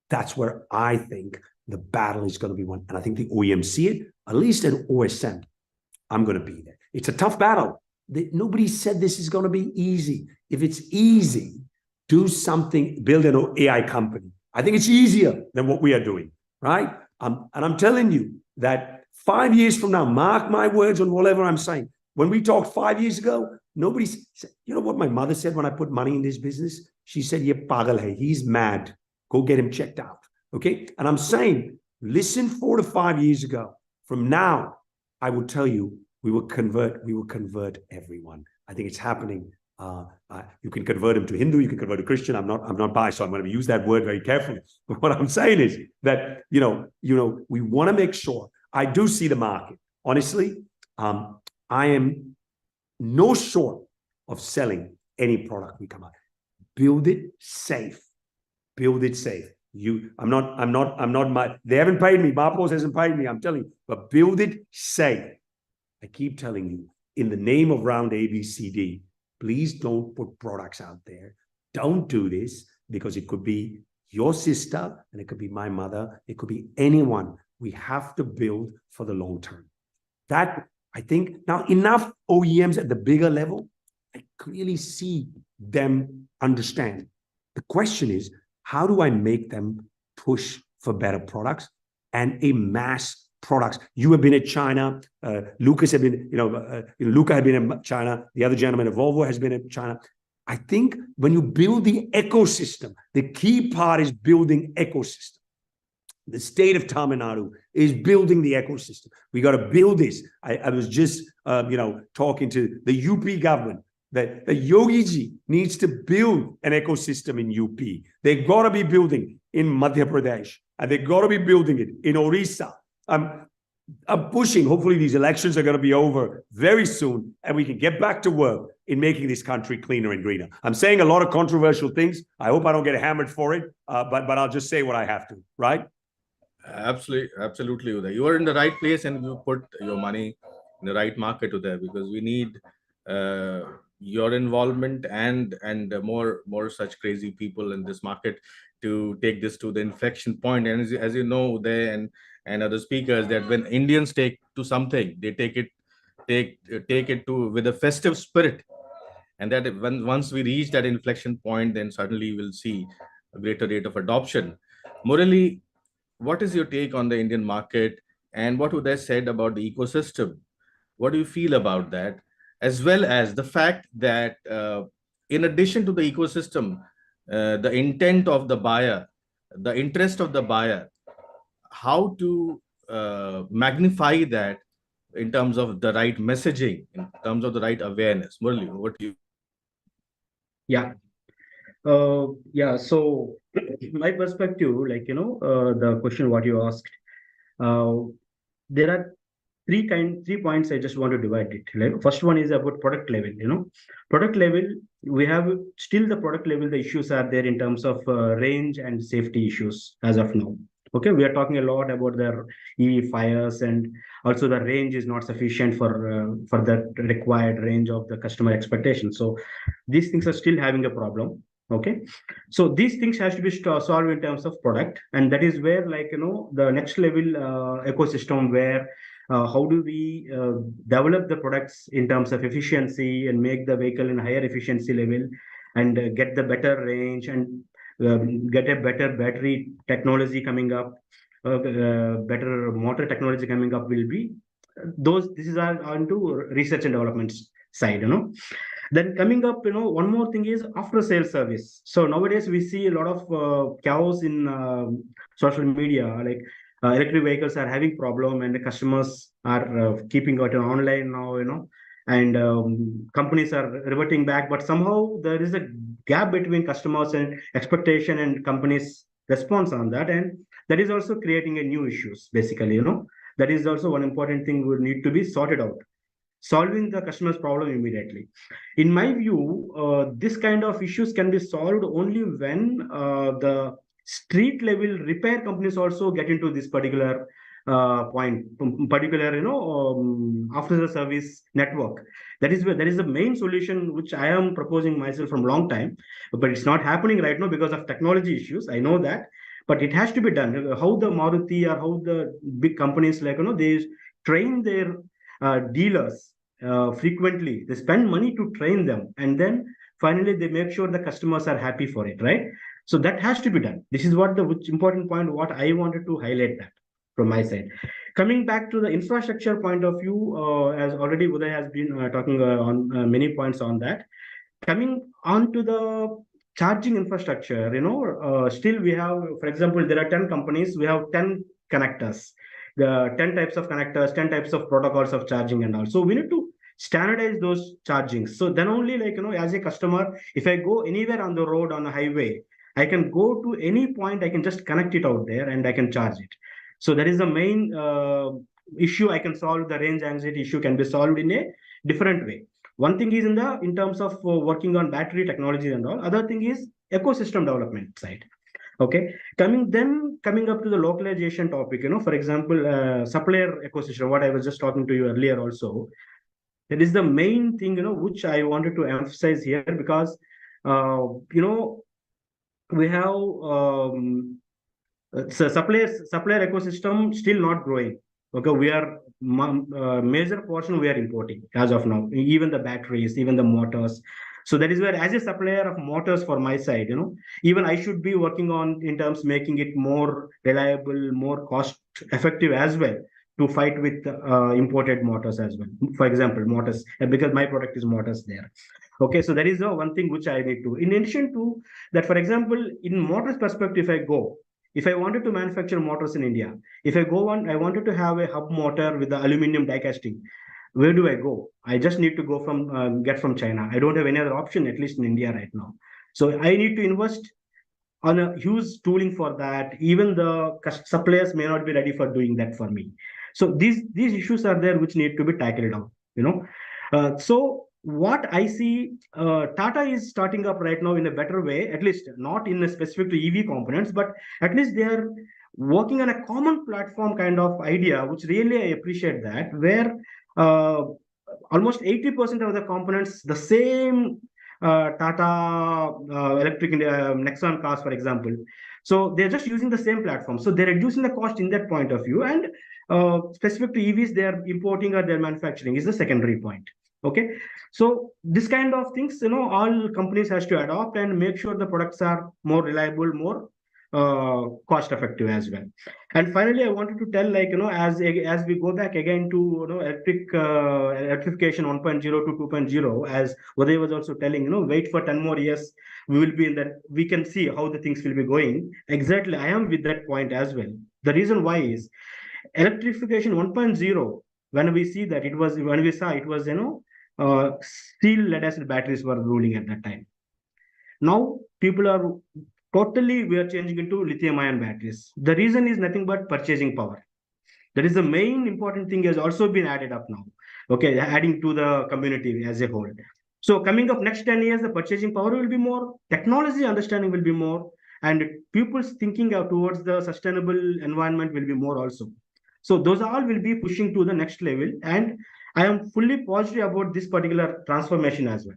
that's where I think the battle is going to be won. And I think the OEMs see it, at least at OSM. I'm going to be there. It's a tough battle. Nobody said this is going to be easy. If it's easy, do something, build an AI company. I think it's easier than what we are doing, right? And I'm telling you that 5 years from now, mark my words on whatever I'm saying. When we talked 5 years ago, nobody said, you know what my mother said when I put money in this business? She said, "Ye pagal hai, he's mad. Go get him checked out." Okay. And I'm saying, listen 4 to 5 years ago. From now, I will tell you, we will convert everyone. I think it's happening. You can convert him to Hindu, you can convert to Christian. I'm not biased, so I'm going to use that word very carefully. But what I'm saying is that, we want to make sure. I do see the market. Honestly, I am no short of selling any product we come out. Build it safe. Build it safe. They haven't paid me. Marpos hasn't paid me. I'm telling you, but build it safe. I keep telling you, in the name of round ABCD, please don't put products out there. Don't do this, because it could be your sister and it could be my mother. It could be anyone. We have to build for the long term. That, I think, now enough OEMs at the bigger level, I clearly see them understand. The question is, how do I make them push for better products and a mass products? You have been at China. Lucas had been, Luca had been in China. The other gentleman at Volvo has been in China. I think when you build the ecosystem, the key part is building ecosystem. The state of Tamil Nadu is building the ecosystem. We got to build this. I was just, talking to the UP government that the Yogi ji needs to build an ecosystem in UP. They got to be building in Madhya Pradesh, and they got to be building it in Orissa. I'm pushing. Hopefully, these elections are going to be over very soon, and we can get back to work in making this country cleaner and greener. I'm saying a lot of controversial things. I hope I don't get hammered for it, but I'll just say what I have to. Right? Absolutely, Uday. You are in the right place, and you put your money in the right market, Uday, because we need your involvement and more such crazy people in this market to take this to the inflection point. And as you know, Uday and other speakers, that when Indians take to something, they take it to with a festive spirit, and that once we reach that inflection point, then suddenly we'll see a greater rate of adoption. Murali, what is your take on the Indian market, and what Uday said about the ecosystem? What do you feel about that, as well as the fact that in addition to the ecosystem, the intent of the buyer, the interest of the buyer, how to magnify that in terms of the right messaging, in terms of the right awareness? Murali, what do you? Yeah. So my perspective, the question what you asked, there are three points I just want to divide it. Like, first one is about product level. Product level, we have still the product level, the issues are there in terms of range and safety issues as of now. Okay, we are talking a lot about the EV fires, and also the range is not sufficient for the required range of the customer expectation. So these things are still having a problem. Okay, so these things has to be solved in terms of product, and that is where the next level ecosystem where how do we develop the products in terms of efficiency and make the vehicle in higher efficiency level, and get the better range, and get a better battery technology coming up, better motor technology coming up will be this is onto research and developments. side, Then coming up, one more thing is after sales service. So nowadays we see a lot of chaos in social media, like electric vehicles are having problem and the customers are keeping it online now, and companies are reverting back, but somehow there is a gap between customers and expectation and companies response on that, and that is also creating a new issues basically, that is also one important thing will need to be sorted out, solving the customer's problem immediately. In my view, this kind of issues can be solved only when the street level repair companies also get into this particular point, particular, after the service network. That is the main solution which I am proposing myself from long time, but it's not happening right now because of technology issues. I know that, but it has to be done. How the Maruti or how the big companies like, they train their dealers frequently. They spend money to train them, and then finally they make sure the customers are happy for it, right? So that has to be done. This is what the important point, what I wanted to highlight that from my side. Coming back to the infrastructure point of view, as already Uday has been talking on many points on that. Coming on to the charging infrastructure, still we have, for example, there are 10 companies, we have 10 connectors, the 10 types of connectors, 10 types of protocols of charging and all. So we need to standardize those chargings. So then only, like, as a customer, if I go anywhere on the road, on a highway, I can go to any point, I can just connect it out there and I can charge it. So that is the main issue I can solve. The range anxiety issue can be solved in a different way. One thing is in terms of working on battery technology and all. Other thing is ecosystem development side. Okay, coming up to the localization topic, for example, supplier ecosystem, what I was just talking to you earlier also. That is the main thing, which I wanted to emphasize here, because, we have supplier ecosystem still not growing. Okay, we are major portion we are importing as of now, even the batteries, even the motors. So that is where, as a supplier of motors for my side, even I should be working on in terms making it more reliable, more cost effective as well, to fight with imported motors as well. For example, motors, because my product is motors there. Okay, so that is the one thing which I need to. In addition to that, for example, in motors perspective, if I wanted to manufacture motors in India, I wanted to have a hub motor with the aluminum die casting. Where do I go? I just need to go get from China. I don't have any other option, at least in India right now. So I need to invest on a huge tooling for that. Even the suppliers may not be ready for doing that for me. So these issues are there which need to be tackled out. So what I see, Tata is starting up right now in a better way, at least not in a specific to EV components, but at least they are working on a common platform kind of idea, which really I appreciate that, where almost 80% of the components, the same Tata electric Nexon cars, for example. So they're just using the same platform. So they're reducing the cost in that point of view. And specific to EVs, they're importing or they're manufacturing is the secondary point. Okay, so this kind of things, all companies has to adopt and make sure the products are more reliable, more cost effective as well. And finally, I wanted to tell, like, as we go back again to electrification 1.0 to 2.0, as Uday was also telling, wait for 10 more years, we will be in that, we can see how the things will be going. Exactly, I am with that point as well. The reason why is electrification 1.0, when we saw it was, steel lead acid batteries were ruling at that time. Now people are we are changing into lithium ion batteries. The reason is nothing but purchasing power. That is the main important thing, has also been added up now. Okay, adding to the community as a whole. So coming up next 10 years, the purchasing power will be more, technology understanding will be more, and people's thinking towards the sustainable environment will be more also. So those all will be pushing to the next level, and I am fully positive about this particular transformation as well.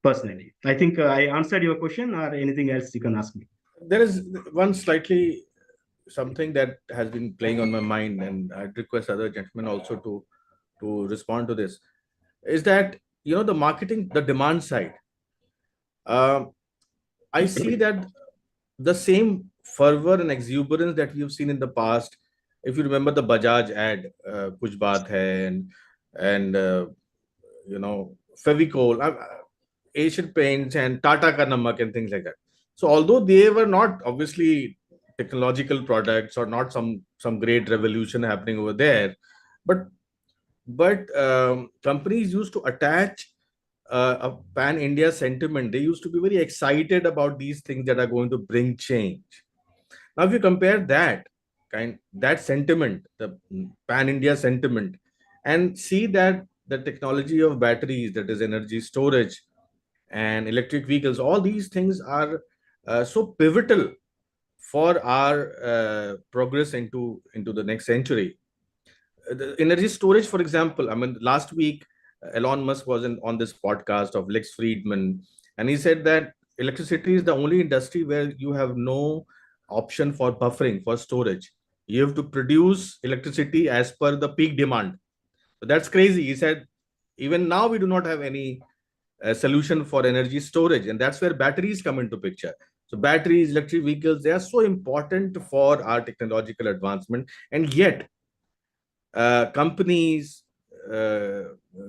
Personally, I think I answered your question, or anything else you can ask me. There is one slightly something that has been playing on my mind, and I'd request other gentlemen also to respond to this, is that, the marketing, the demand side. I see that the same fervor and exuberance that we've seen in the past. If you remember the Bajaj ad, Kuch Baat Hai, and Fevicol, Asian Paints and Tata Ka Namak and things like that. So although they were not obviously technological products or not some great revolution happening over there, but companies used to attach a pan-India sentiment. They used to be very excited about these things that are going to bring change. Now, if you compare that sentiment, the pan-India sentiment, and see that the technology of batteries, that is energy storage and electric vehicles, all these things are so pivotal for our progress into the next century. The energy storage, for example, I mean, last week Elon Musk was on this podcast of Lex Friedman, and he said that electricity is the only industry where you have no option for buffering, for storage. You have to produce electricity as per the peak demand. So that's crazy. He said, even now we do not have any solution for energy storage, and that's where batteries come into picture. So batteries, electric vehicles, they are so important for our technological advancement, and yet companies,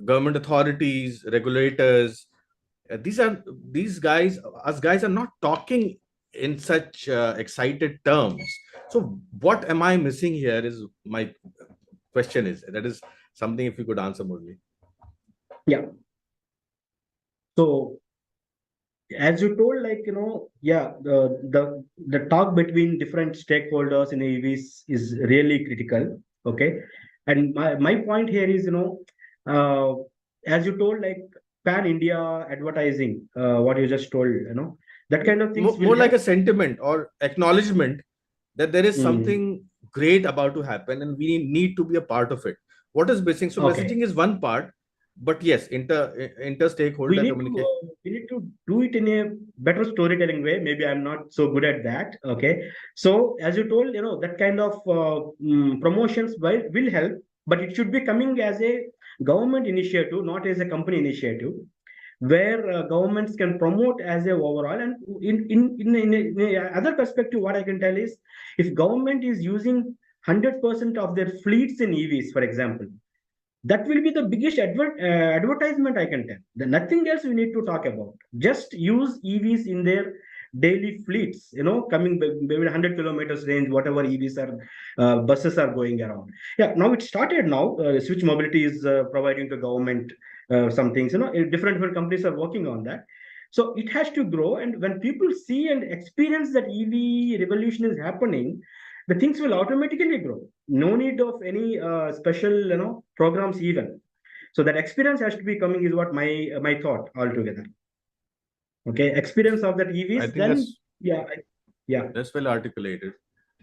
government authorities, regulators, these guys are not talking in such excited terms. So what am I missing here is my question is. That is something if you could answer, Murli. Yeah. So as you told, the talk between different stakeholders in EVs is really critical. Okay. And my point here is, as you told, like pan-India advertising, what you just told, that kind of things. More like a sentiment or acknowledgement that there is something great about to happen and we need to be a part of it. What is missing? So messaging is one part, but yes, inter-stakeholder communication. We need to do it in a better storytelling way. Maybe I'm not so good at that. Okay. So as you told, that kind of promotions will help, but it should be coming as a government initiative, not as a company initiative, where governments can promote as a overall. And in other perspective, what I can tell is, if government is using 100% of their fleets in EVs, for example, that will be the biggest advertisement I can tell. Nothing else we need to talk about. Just use EVs in their daily fleets, coming maybe 100 kilometers range, whatever EVs are, buses are going around. Yeah, now it started now. Switch Mobility is providing to government some things, different companies are working on that. So it has to grow. And when people see and experience that EV revolution is happening, the things will automatically grow. No need of any special, programs even. So that experience has to be coming is what my thought altogether. Okay, experience of that EVs. I think then that's well articulated.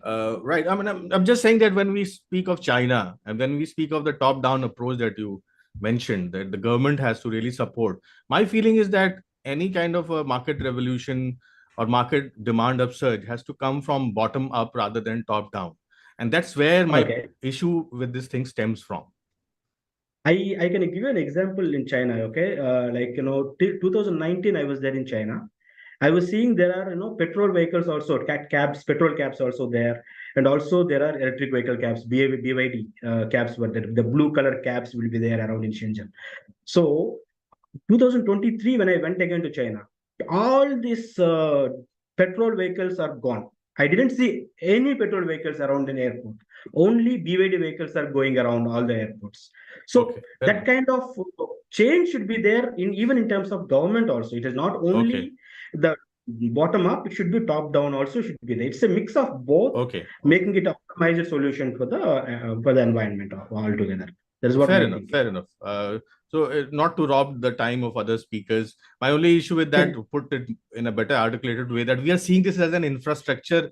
Right. I mean, I'm just saying that when we speak of China and when we speak of the top-down approach that you mentioned, that the government has to really support. My feeling is that any kind of a market revolution or market demand upsurge has to come from bottom up rather than top down. And that's where my issue with this thing stems from. I can give you an example in China. Okay. Till 2019, I was there in China. I was seeing there are, petrol vehicles also, petrol cabs also there. And also there are electric vehicle cabs, BYD cabs were there. The blue color cabs will be there around in Shenzhen. So 2023, when I went again to China, all these petrol vehicles are gone. I didn't see any petrol vehicles around an airport. Only BYD vehicles are going around all the airports. So that kind of change should be there even in terms of government also. It is not only the bottom up, it should be top down also should be there. It's a mix of both, making it a optimized solution for the environment altogether. That is what fair enough. So not to rob the time of other speakers, my only issue with that, to put it in a better articulated way, that we are seeing this as an infrastructure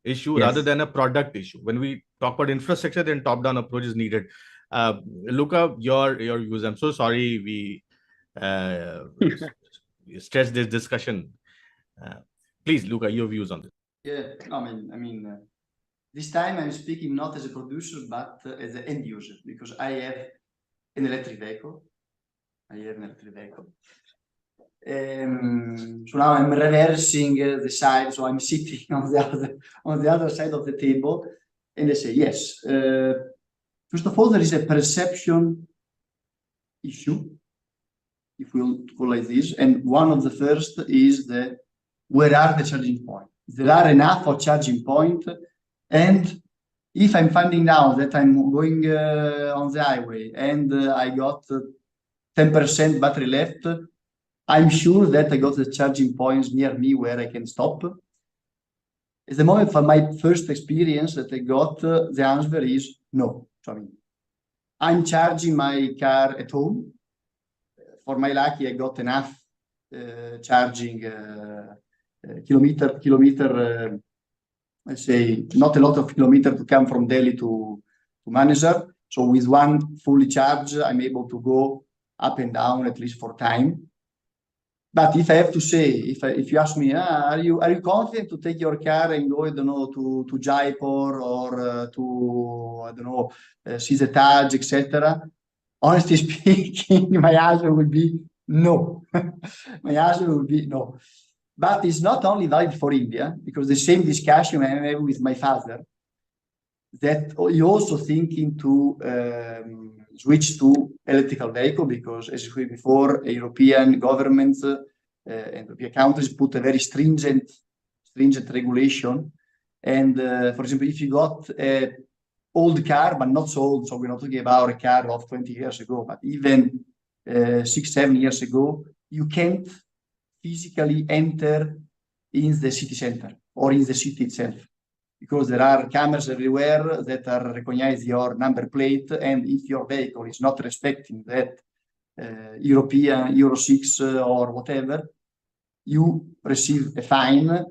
issue rather than a product issue. When we talk about infrastructure, then top-down approach is needed. Luca, your views. I'm so sorry we stressed this discussion. Please, Luca, your views on this. Yeah, I mean, this time I'm speaking not as a producer, but as an end user, because I have an electric vehicle. So now I'm reversing the side, so I'm sitting on the other side of the table, and I say yes. First of all, there is a perception issue if we'll call like this. And one of the first is where are the charging points? There are enough of charging point, and if I'm finding now that I'm going on the highway and I got 10% battery left, I'm sure that I got the charging points near me where I can stop. At the moment, for my first experience that I got, the answer is no. So, I mean, I'm charging my car at home. For my lucky, I got enough charging kilometer. Let's say not a lot of kilometer to come from Delhi to Manesar. So with one fully charged, I'm able to go up and down at least for time. But if I have to say, if you ask me, are you confident to take your car and go, I don't know, to Jaipur or to, I don't know, see the Taj, etc. Honestly speaking, my answer would be no. My answer would be no. But it's not only valid for India, because the same discussion I have with my father, that you also thinking to switch to electrical vehicle, because as we said before, European governments and European countries put a very stringent regulation. And for example, if you got an old car, but not so old, so we're not talking about a car of 20 years ago, but even 6-7 years ago, you can't physically enter in the city center or in the city itself, because there are cameras everywhere that are recognize your number plate, and if your vehicle is not respecting that European Euro 6 or whatever, you receive a fine,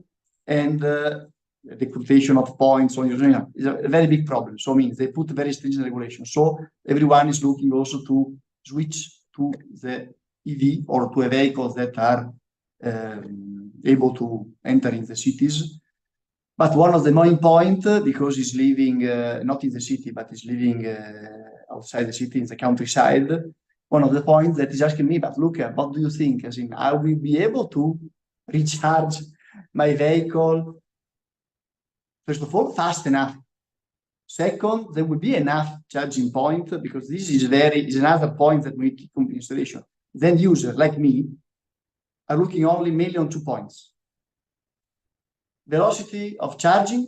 and the quotation of points on your is a very big problem. So it means they put very stringent regulations. So everyone is looking also to switch to the EV or to a vehicles that are able to enter in the cities. But one of the main points, because he's living not in the city, but he's living outside the city in the countryside, one of the points that he's asking me, but Luca, what do you think? As in, I will be able to recharge my vehicle, first of all, fast enough. Second, there will be enough charging point, because this is another point that we need to keep in consideration. Then users like me are looking only mainly on 2 points: velocity of charging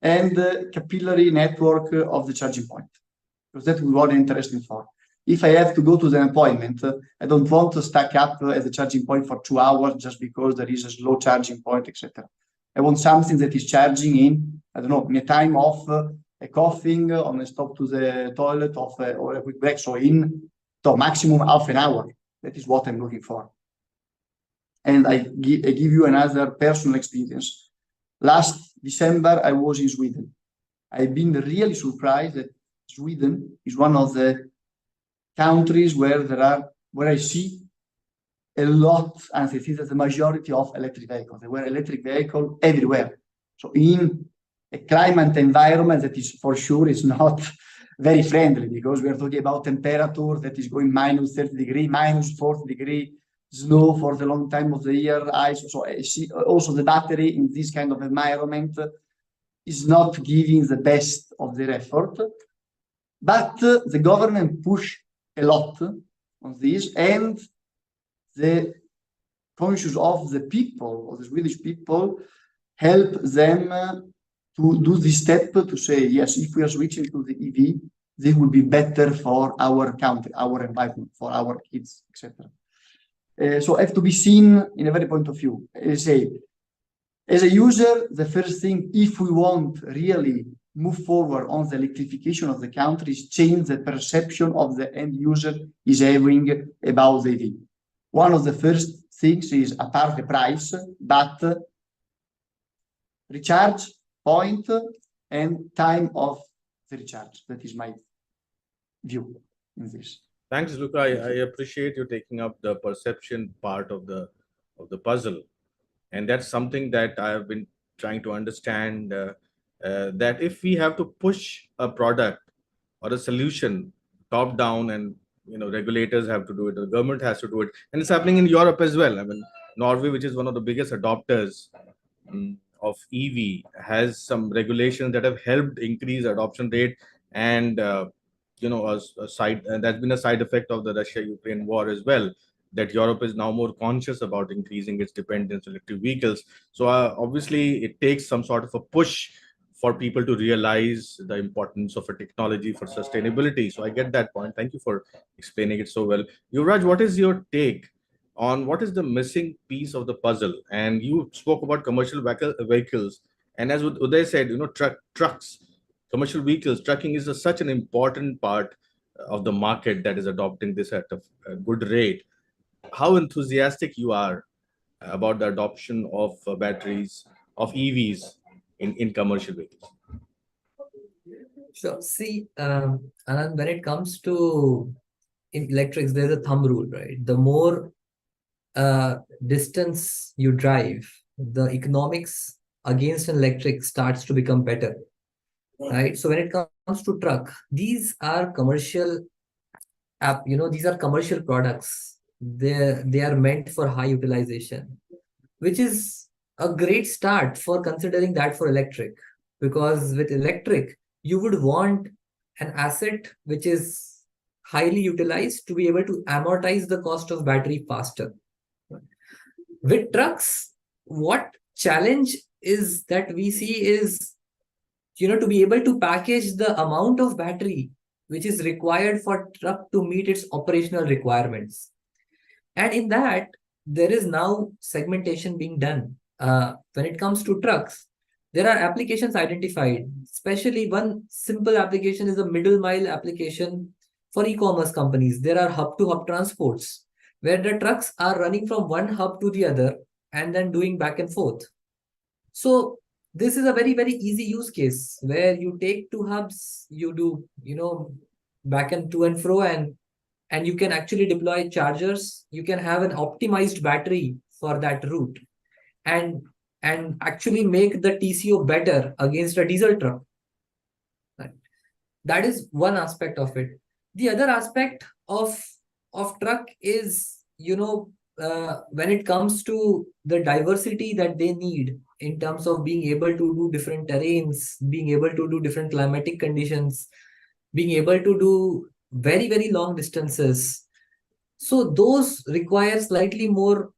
and the capillary network of the charging point, because that we are interested for. If I have to go to the appointment, I don't want to stack up at the charging point for 2 hours just because there is a slow charging point, etc. I want something that is charging in, I don't know, in a time of a coughing, on a stop to the toilet, or a quick break. So in maximum half an hour. That is what I'm looking for. And I give you another personal experience. Last December, I was in Sweden. I've been really surprised that Sweden is one of the countries where I see a lot, and I think that the majority of electric vehicles. There were electric vehicles everywhere. So in a climate environment that is for sure is not very friendly, because we are talking about temperature that is going minus 30 degrees, minus 40 degrees, snow for the long time of the year, ice. So I see also the battery in this kind of environment is not giving the best of their effort. But the government push a lot on this, and the conscious of the people, of the Swedish people, help them to do this step to say, yes, if we are switching to the EV, this will be better for our country, our environment, for our kids, etc. So have to be seen in a very point of view. As a user, the first thing, if we want really move forward on the electrification of the country, is change the perception of the end user is having about the EV. One of the first things is, apart the price, but recharge point and time of the recharge. That is my view in this. Thanks, Luca. I appreciate you taking up the perception part of the puzzle, and that's something that I have been trying to understand. That if we have to push a product or a solution top down, and regulators have to do it, the government has to do it, and it's happening in Europe as well. I mean, Norway, which is one of the biggest adopters of EV, has some regulations that have helped increase adoption rate and a side, and that's been a side effect of the Russia-Ukraine war as well, that Europe is now more conscious about increasing its dependence on electric vehicles. So obviously, it takes some sort of a push for people to realize the importance of a technology for sustainability. So I get that point. Thank you for explaining it so well. Yuvraj, what is your take on what is the missing piece of the puzzle? And you spoke about commercial vehicles, and as Uday said, trucks, commercial vehicles, trucking is such an important part of the market that is adopting this at a good rate. How enthusiastic you are about the adoption of batteries, of EVs in commercial vehicles? So see, Anand, when it comes to in electrics, there's a thumb rule, right? The more distance you drive, the economics against an electric starts to become better, right? So when it comes to truck, these are commercial these are commercial products. They are meant for high utilization, which is a great start for considering that for electric, because with electric, you would want an asset which is highly utilized to be able to amortize the cost of battery faster. With trucks, what challenge is that we see is, to be able to package the amount of battery which is required for truck to meet its operational requirements. And in that, there is now segmentation being done. When it comes to trucks, there are applications identified. Especially one simple application is a middle mile application for e-commerce companies. There are hub-to-hub transports where the trucks are running from one hub to the other and then doing back and forth. So this is a very, very easy use case where you take two hubs, you do, back and to and fro, and you can actually deploy chargers. You can have an optimized battery for that route and actually make the TCO better against a diesel truck. Right. That is one aspect of it. The other aspect of truck is, when it comes to the diversity that they need in terms of being able to do different terrains, being able to do different climatic conditions, being able to do very, very long distances. So those require slightly more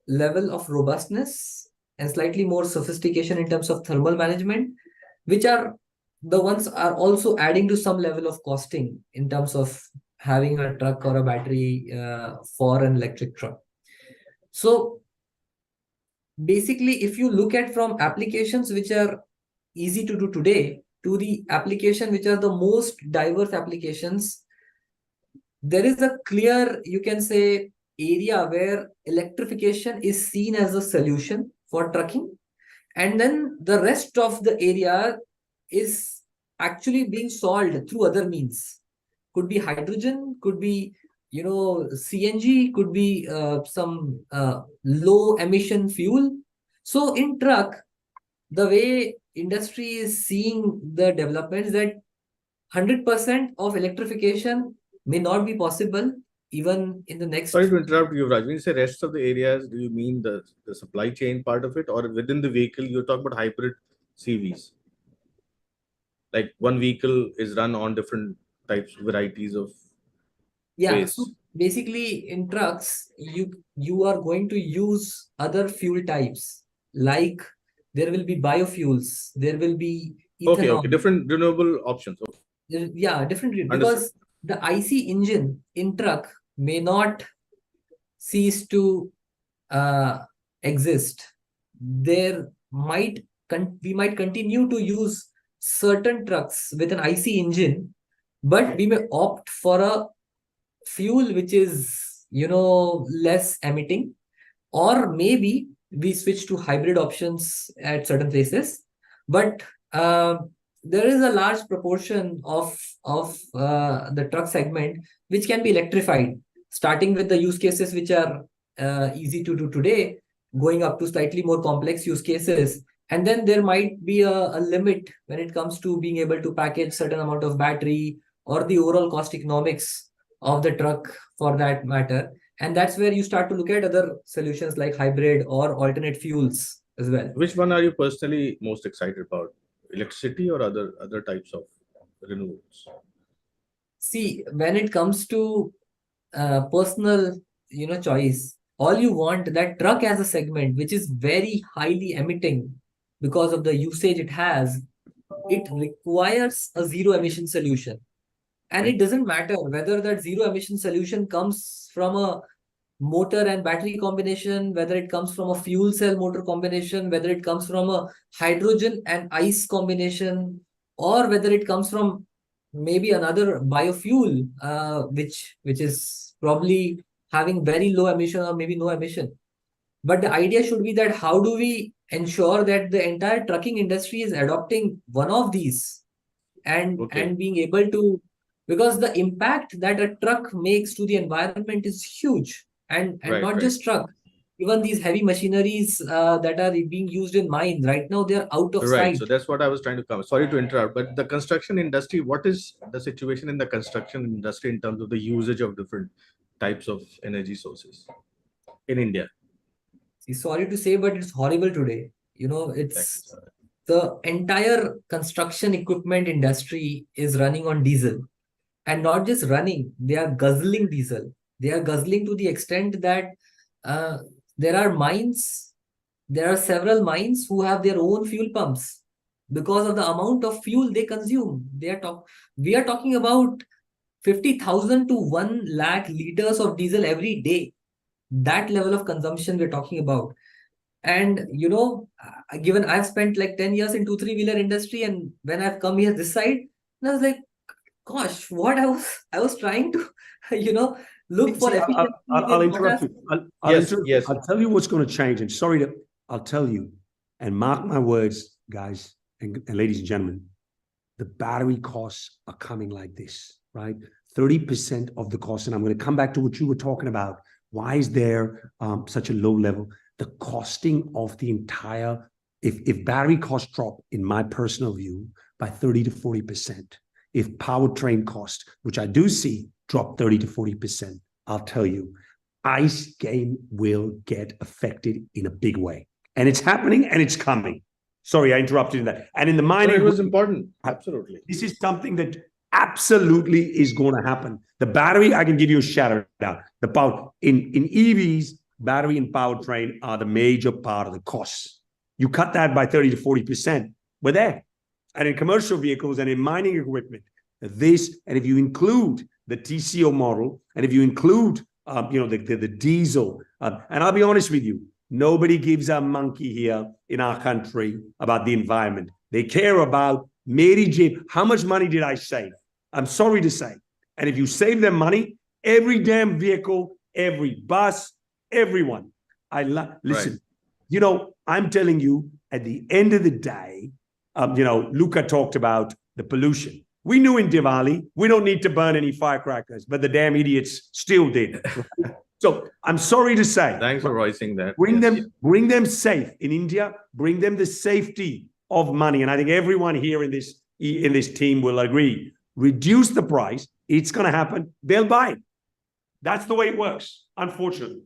level of robustness and slightly more sophistication in terms of thermal management, which are the ones are also adding to some level of costing in terms of having a truck or a battery for an electric truck. So basically, if you look at from applications which are easy to do today to the application which are the most diverse applications, there is a clear, you can say, area where electrification is seen as a solution for trucking. And then the rest of the area is actually being solved through other means. Could be hydrogen, could be, CNG, could be some low emission fuel. So in truck, the way industry is seeing the developments that 100% of electrification may not be possible even in the next. Sorry to interrupt you, Raj. When you say rest of the areas, do you mean the supply chain part of it, or within the vehicle, you're talking about hybrid CVs? Like one vehicle is run on different types, varieties of ways. So basically in trucks, you are going to use other fuel types, like there will be biofuels, there will be ethanol. Okay, different renewable options. Okay. Yeah, different, because the IC engine in truck may not cease to exist. We might continue to use certain trucks with an IC engine, but we may opt for a fuel which is, less emitting, or maybe we switch to hybrid options at certain places. But there is a large proportion of the truck segment which can be electrified, starting with the use cases which are easy to do today, going up to slightly more complex use cases. And then there might be a limit when it comes to being able to package certain amount of battery or the overall cost economics of the truck for that matter. And that's where you start to look at other solutions like hybrid or alternate fuels as well. Which one are you personally most excited about? Electricity or other types of renewables? See, when it comes to personal, choice, all you want that truck as a segment, which is very highly emitting because of the usage it has, it requires a zero emission solution. And it doesn't matter whether that zero emission solution comes from a motor and battery combination, whether it comes from a fuel cell motor combination, whether it comes from a hydrogen and ice combination, or whether it comes from maybe another biofuel, which is probably having very low emission or maybe no emission. But the idea should be that how do we ensure that the entire trucking industry is adopting one of these and Okay. being able to, because the impact that a truck makes to the environment is huge, and Right, not right. just truck, even these heavy machineries that are being used in mines right now, they're out of Right. sight. So that's what I was trying to cover. Sorry to interrupt, but the construction industry, what is the situation in the construction industry in terms of the usage of different types of energy sources in India? See, sorry to say, but it's horrible today. It's Thanks. the entire construction equipment industry is running on diesel, and not just running, they are guzzling diesel. They are guzzling to the extent that uh, there are mines, there are several mines who have their own fuel pumps because of the amount of fuel they consume. We are talking about 50,000 to 1 lakh liters of diesel every day. That level of consumption we're talking about. And given I've spent like 10 years in 2-3 wheeler industry, and when I've come here this side, and I was like, gosh, what I was trying to, look for efficiency. I'll in what interrupt has- you. I'll Yes, interrupt- yes. I'll tell you what's going to change. And sorry to, I'll tell you, and mark my words, guys and ladies and gentlemen, the battery costs are coming like this, right? 30% of the cost. And I'm going to come back to what you were talking about. Why is there such a low level? The costing of the entire, if battery costs drop, in my personal view, by 30 to 40%, if powertrain cost, which I do see, drop 30 to 40%, I'll tell you, ICE game will get affected in a big way. And it's happening and it's coming. Sorry, I interrupted in that. And in the No, mining, it was important. Absolutely. this is something that absolutely is going to happen. The battery, I can give you a shout out. The power in EVs, battery and powertrain are the major part of the costs. You cut that by 30 to 40%, we're there. And in commercial vehicles and in mining equipment, this, and if you include the TCO model, and if you include, the diesel, and I'll be honest with you, nobody gives a monkey here in our country about the environment. They care about Mary Jane. How much money did I save? I'm sorry to say. And if you save them money, every damn vehicle, every bus, everyone. Listen, I'm telling you, at the end of the day, Luca talked about the pollution. We knew in Diwali, we don't need to burn any firecrackers, but the damn idiots still did. So I'm sorry to say. Thanks for voicing that. Bring Yes, them safe in India. Bring them the safety of money, and I think everyone here in this team will agree. Reduce the price. It's going to happen. They'll buy it. That's the way it works. Unfortunately.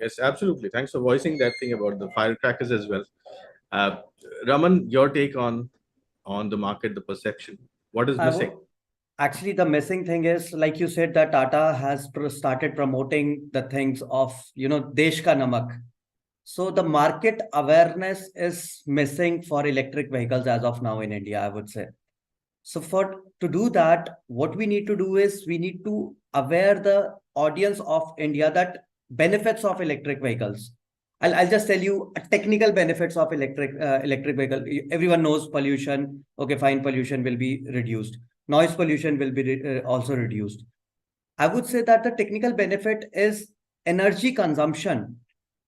Yes, absolutely. Thanks for voicing that thing about the firecrackers as well. Raman, your take on the market, the perception. What is missing? Actually, the missing thing is, like you said, that Tata has started promoting the things of, Desh Ka Namak. So the market awareness is missing for electric vehicles as of now in India, I would say. So to do that, what we need to do is we need to aware the audience of India that benefits of electric vehicles. I'll just tell you technical benefits of electric vehicle. Everyone knows pollution. Okay, fine, pollution will be reduced. Noise pollution will be also reduced. I would say that the technical benefit is energy consumption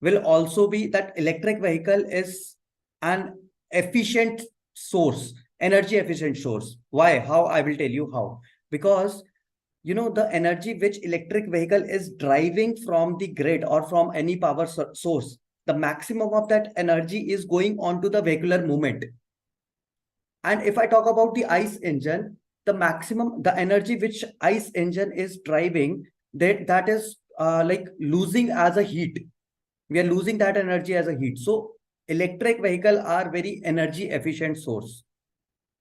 will also be that electric vehicle is an efficient source, energy efficient source. Why? How? I will tell you how. Because the energy which electric vehicle is driving from the grid or from any power source, the maximum of that energy is going on to the vehicular movement. And if I talk about the ICE engine, the energy which ICE engine is driving, that is like losing as a heat. We are losing that energy as a heat. So electric vehicle are very energy efficient source.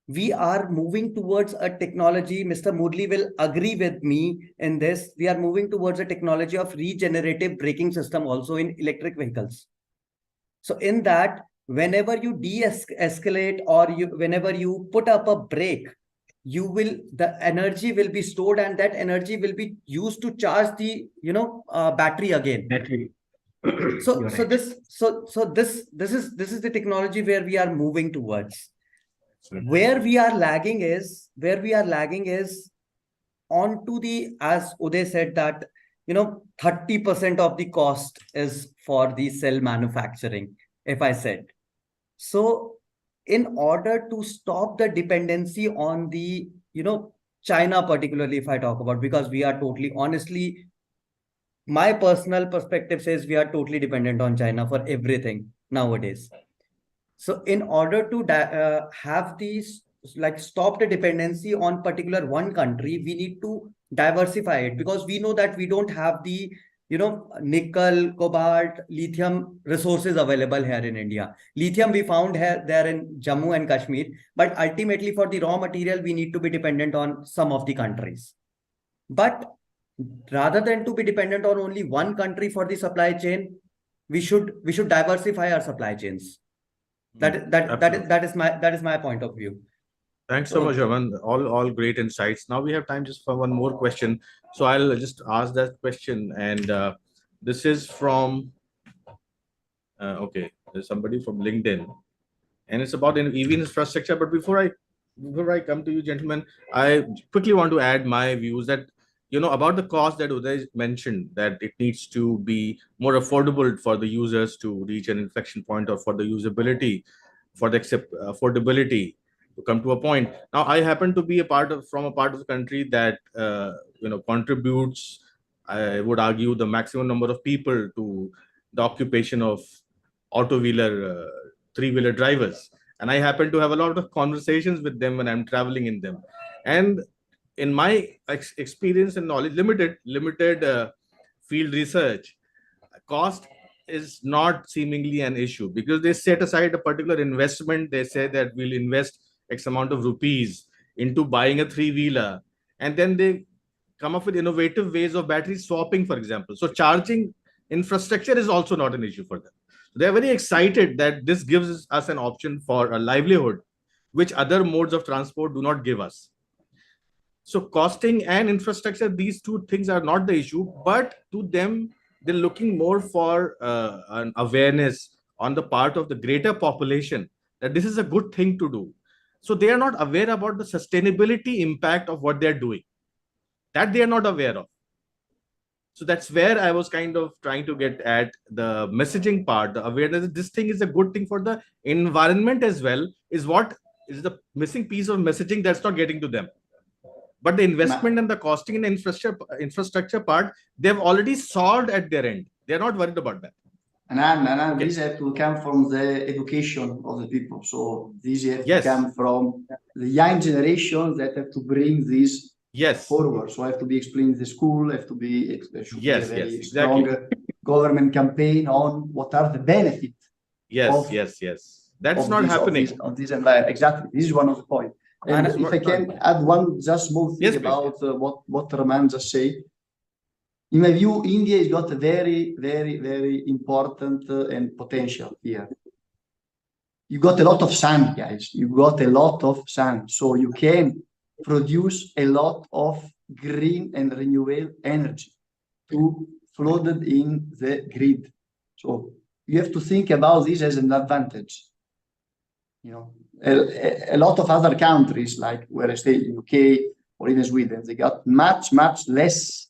we are moving towards a technology, Mr. Murli will agree with me in this, we are moving towards a technology of regenerative braking system also in electric vehicles. So in that, whenever you de-escalate or whenever you put up a brake, the energy will be stored and that energy will be used to charge the, battery again. Battery. So You're so right. this is the technology where we are moving towards. Where we are lagging is onto the, as Uday said, that 30% of the cost is for the cell manufacturing, if I said. So in order to stop the dependency on the, China, particularly if I talk about, because we are totally, honestly, my personal perspective says we are totally dependent on China for everything nowadays. So in order to have these, like, stop the dependency on particular one country, we need to diversify it, because we know that we don't have the, nickel, cobalt, lithium resources available here in India. Lithium we found there in Jammu and Kashmir, but ultimately for the raw material, we need to be dependent on some of the countries. But rather than to be dependent on only one country for the supply chain, we should diversify our supply chains. That is my point of view. Thanks so much, Raman. All great insights. Now we have time just for one more question. So I'll just ask that question. And this is from, okay, there's somebody from LinkedIn. And it's about an EV infrastructure. But before I come to you, gentlemen, I quickly want to add my views that, about the cost that Uday mentioned, that it needs to be more affordable for the users to reach an inflection point, or for the usability, for the affordability to come to a point. Now, I happen to be from a part of the country that contributes, I would argue, the maximum number of people to the occupation of auto-wheeler, three-wheeler drivers. And I happen to have a lot of conversations with them when I'm traveling in them. And in my experience and knowledge, limited field research, cost is not seemingly an issue, because they set aside a particular investment. They say that we'll invest X amount of rupees into buying a three-wheeler, and then they come up with innovative ways of battery swapping, for example. So charging infrastructure is also not an issue for them. They're very excited that this gives us an option for a livelihood, which other modes of transport do not give us. So costing and infrastructure, these two things are not the issue, but to them, they're looking more for an awareness on the part of the greater population that this is a good thing to do. So they are not aware about the sustainability impact of what they're doing. That they are not aware of. So that's where I was kind of trying to get at the messaging part, the awareness that this thing is a good thing for the environment as well, is what is the missing piece of messaging that's not getting to them. But the investment and the costing and infrastructure part, they've already solved at their end. They're not worried about that. And these have to come from the education of the people. So these have to come from the young generation that have to bring this forward. So I have to be explained in the school, have to be there should be a very strong government campaign on what are the benefits. That's not happening of this environment. Exactly. This is one of the points. And if I can add one just small thing about what Raman just said. In my view, India has got a very, very, very important and potential here. You got a lot of sun, guys. You got a lot of sun. So you can produce a lot of green and renewable energy to flooded in the grid. So you have to think about this as an advantage. A lot of other countries, like where I stay in UK or even Sweden, they got much, much less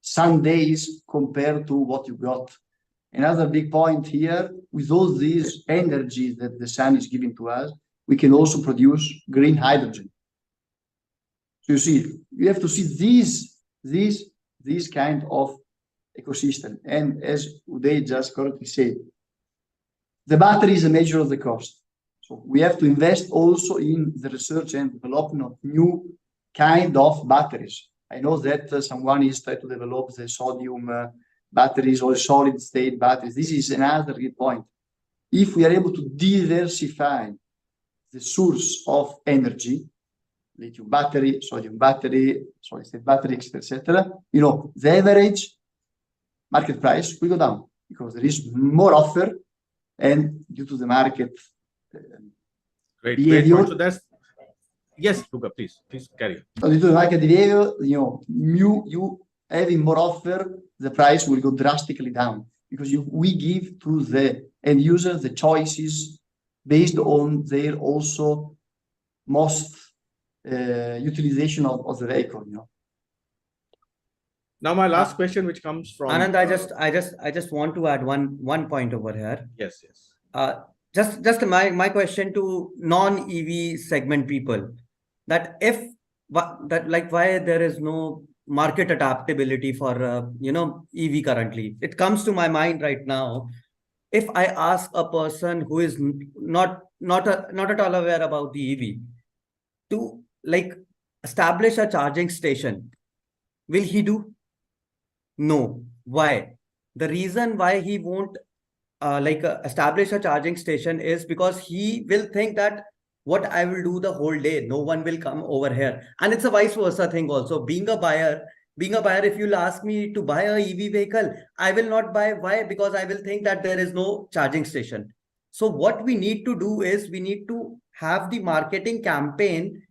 sun days compared to what you got. Another big point here, with all these energies that the sun is giving to us, we can also produce green hydrogen. So you see, you have to see this kind of ecosystem. And as Uday just correctly said, the battery is a measure of the cost. So we have to invest also in the research and development of new kind of batteries. I know that someone is trying to develop the sodium batteries or solid state batteries. This is another good point. If we are able to diversify the source of energy, lithium battery, sodium battery, solid state battery, etc., you know, the average market price will go down because there is more offer, and due to the market Great behavior, point. So that's yes, Luca, please carry on. due to the market behavior, you know, you having more offer, the price will go drastically down because we give to the end user the choices based on their also most utilization of the vehicle, you know. Now, my last question, which comes from Anand, I just want to add one point over here. yes. Just my question to non-EV segment people, that why there is no market adaptability for EV currently. It comes to my mind right now. If I ask a person who is not at all aware about the EV to establish a charging station, will he do? No. Why? The reason why he won't establish a charging station is because he will think that what I will do the whole day, no one will come over here. And it's a vice versa thing also. Being a buyer, if you'll ask me to buy a EV vehicle, I will not buy. Why? Because I will think that there is no charging station. So what we need to do is we need to have the marketing campaign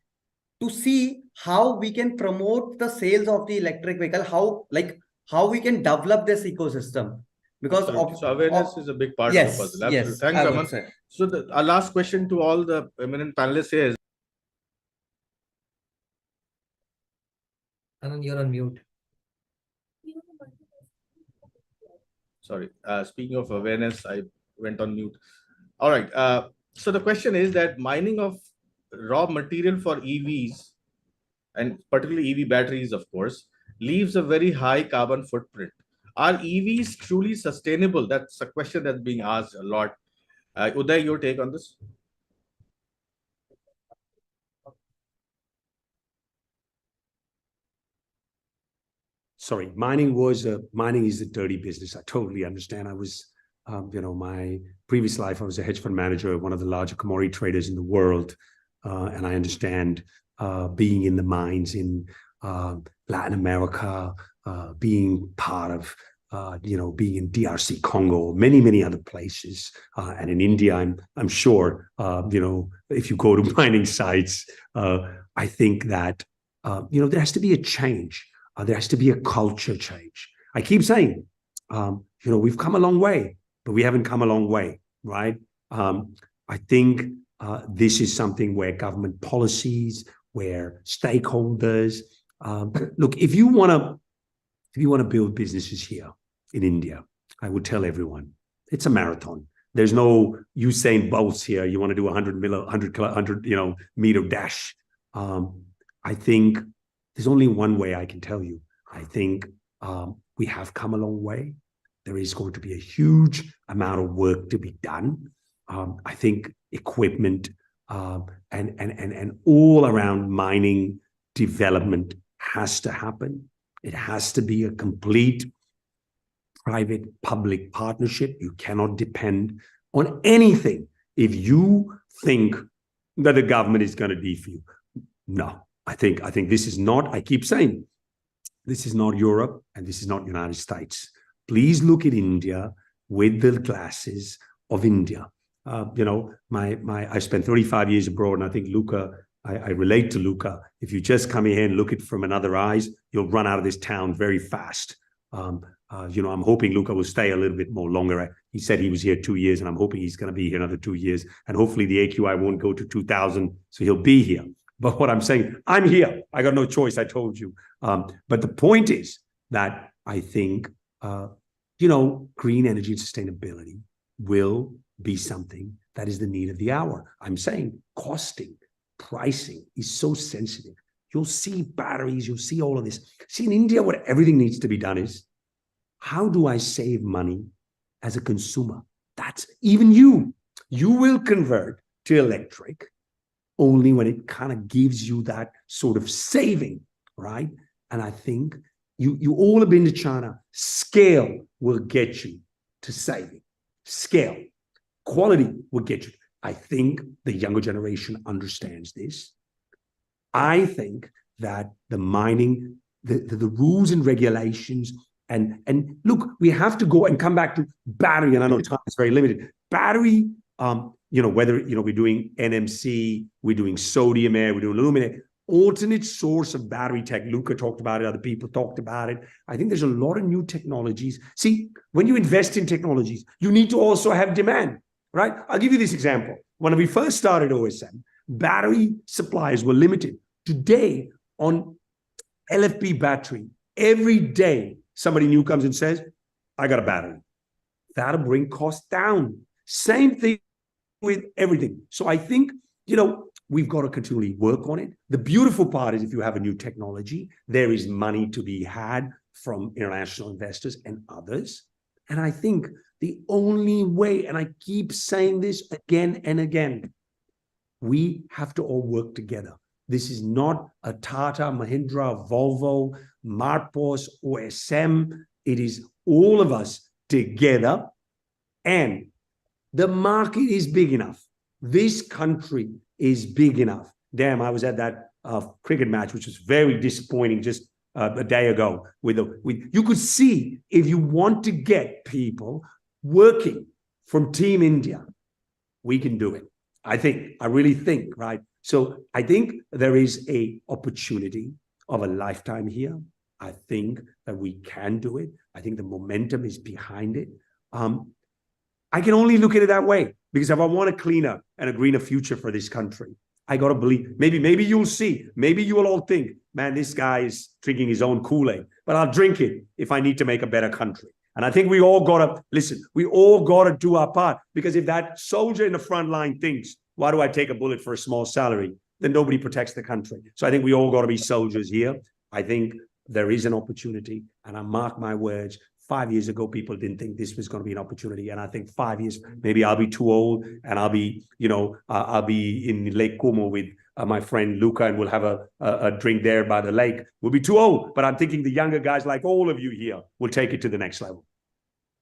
to see how we can promote the sales of the electric vehicle, how we can develop this ecosystem. Because so awareness is a big part yes, of the puzzle. yes, Thanks, I would Aman. say. So our last question to all the eminent panelists is, Anand, you're on mute. sorry, speaking of awareness, I went on mute. All right. So the question is that mining of raw material for EVs, and particularly EV batteries, of course, leaves a very high carbon footprint. Are EVs truly sustainable? That's a question that's being asked a lot. Uday, your take on this? Sorry, mining is a dirty business. I totally understand. I was, my previous life, I was a hedge fund manager at one of the larger commodity traders in the world. And I understand being in the mines in Latin America, being part of, being in DRC Congo, many other places, and in India. I'm sure, if you go to mining sites, I think that there has to be a change. There has to be a culture change. I keep saying, we've come a long way, but we haven't come a long way, right? I think this is something where government policies, where stakeholders, look, if you want to build businesses here in India, I would tell everyone it's a marathon. There's no Usain Bolts here. You want to do 100 meter dash. I think there's only one way I can tell you. I think we have come a long way. There is going to be a huge amount of work to be done. I think equipment and all around mining development has to happen. It has to be a complete private-public partnership. You cannot depend on anything if you think that the government is going to do for you. No, I think this is not, I keep saying, this is not Europe and this is not United States. Please look at India with the glasses of India. I spent 35 years abroad, and I think Luca, I relate to Luca. If you just come here and look at it from another eyes, you'll run out of this town very fast. I'm hoping Luca will stay a little bit more longer. He said he was here 2 years, and I'm hoping he's going to be here another 2 years. And hopefully the AQI won't go to 2000, so he'll be here. But what I'm saying, I'm here. I got no choice, I told you. But the point is that I think, green energy and sustainability will be something that is the need of the hour. I'm saying costing, pricing is so sensitive. You'll see batteries, you'll see all of this. See, in India, what everything needs to be done is, how do I save money as a consumer? That's even you will convert to electric only when it kind of gives you that sort of saving, right? And I think you all have been to China. Scale will get you to saving. Scale. Quality will get you. I think the younger generation understands this. I think that the mining, the rules and regulations, and look, we have to go and come back to battery, and I know time is very limited. Battery, whether we're doing NMC, we're doing sodium air, we're doing aluminum, alternate source of battery tech. Luca talked about it, other people talked about it. I think there's a lot of new technologies. See, when you invest in technologies, you need to also have demand, right? I'll give you this example. When we first started OSM, battery supplies were limited. Today, on LFP battery, every day somebody new comes and says, I got a battery. That'll bring costs down. Same thing with everything. So I think, we've got to continually work on it. The beautiful part is if you have a new technology, there is money to be had from international investors and others. And I think the only way, and I keep saying this again and again, we have to all work together. This is not a Tata, Mahindra, Volvo, Marpos, OSM. It is all of us together. And the market is big enough. This country is big enough. Damn, I was at that cricket match, which was very disappointing just a day ago. You could see, if you want to get people working from Team India, we can do it. I really think, right? So I think there is a opportunity of a lifetime here. I think that we can do it. I think the momentum is behind it. I can only look at it that way, because if I want a cleaner and a greener future for this country, I got to believe, maybe you'll see, maybe you will all think, man, this guy is drinking his own Kool-Aid, but I'll drink it if I need to make a better country. And I think we all got to, listen, we all got to do our part, because if that soldier in the front line thinks, why do I take a bullet for a small salary? Then nobody protects the country. So I think we all got to be soldiers here. I think there is an opportunity, and I mark my words, 5 years ago, people didn't think this was going to be an opportunity. And I think 5 years, maybe I'll be too old and I'll be, I'll be in Lake Como with my friend Luca, and we'll have a drink there by the lake. We'll be too old, but I'm thinking the younger guys like all of you here will take it to the next level.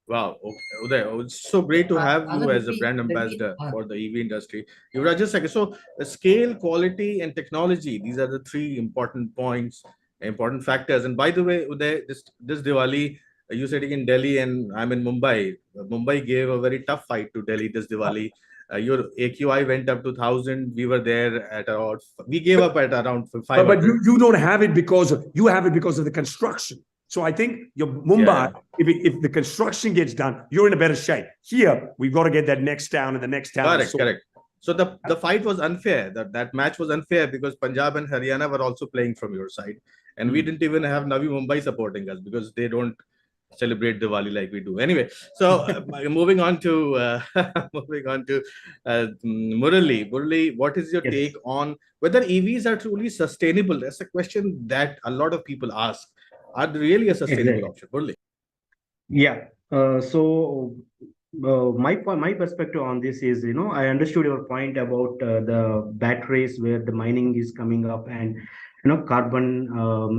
Wow. Okay. Uday, it's so great to have you as a brand ambassador for the EV industry. Yuvraj, just a second. So scale, quality, and technology, these are the three important points, important factors. And by the way, Uday, this Diwali, you're sitting in Delhi and I'm in Mumbai. Mumbai gave a very tough fight to Delhi this Diwali. Your AQI went up to 1,000. We were there at around, we gave up at around 500. But you don't have it because of the construction. So I think your Mumbai, if the construction gets done, you're in a better shape. Here, we've got to get that next town and the next town. Correct. So the fight was unfair. That match was unfair because Punjab and Haryana were also playing from your side. And we didn't even have Navi Mumbai supporting us because they don't celebrate Diwali like we do. Anyway, so moving on to Murali. Murali, what is your take on whether EVs are truly sustainable? That's a question that a lot of people ask. Are they really a sustainable option? Murali. Yeah. My perspective on this is, I understood your point about the batteries where the mining is coming up and carbon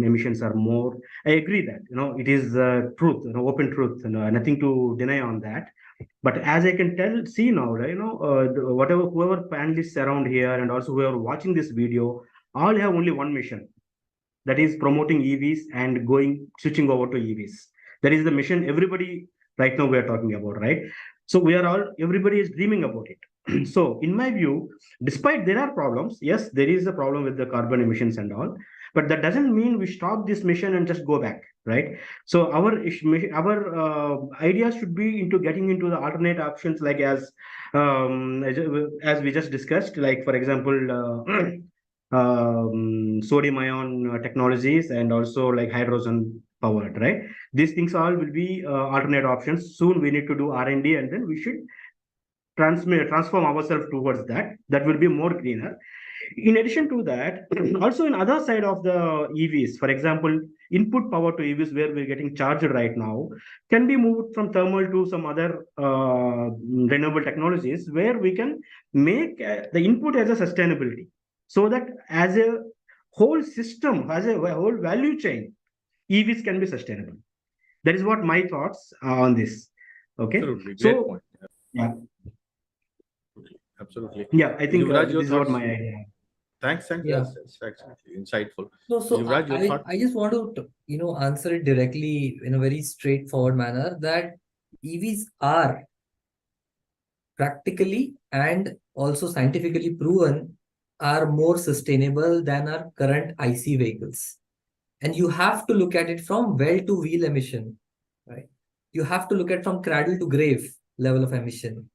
emissions are more. I agree that it is truth, open truth, nothing to deny on that. But as I can see now, whoever panelists around here and also whoever watching this video, all have only one mission, that is promoting EVs and switching over to EVs. That is the mission everybody right now we are talking about, right? So everybody is dreaming about it. So in my view, despite there are problems, yes, there is a problem with the carbon emissions and all, but that doesn't mean we stop this mission and just go back, right? So our idea should be into getting into the alternate options, like as we just discussed, like for example, sodium ion technologies and also like hydrogen powered, right? These things all will be alternate options. Soon we need to do R&D, and then we should transform ourselves towards that. That will be more greener. In addition to that, also in other side of the EVs, for example, input power to EVs where we're getting charged right now can be moved from thermal to some other renewable technologies where we can make the input as a sustainability, so that as a whole system, as a whole value chain, EVs can be sustainable. That is what my thoughts are on this. Okay. Absolutely. Great point. Yeah. Absolutely. Yeah, I think Yuvraj, your this is what thoughts? my idea. Thanks. Yeah. That's actually insightful. So Yuvraj, your thought? I just want to, answer it directly in a very straightforward manner that EVs are practically and also scientifically proven are more sustainable than our current IC vehicles. And you have to look at it from well to wheel emission, right? You have to look at from cradle to grave level of emission.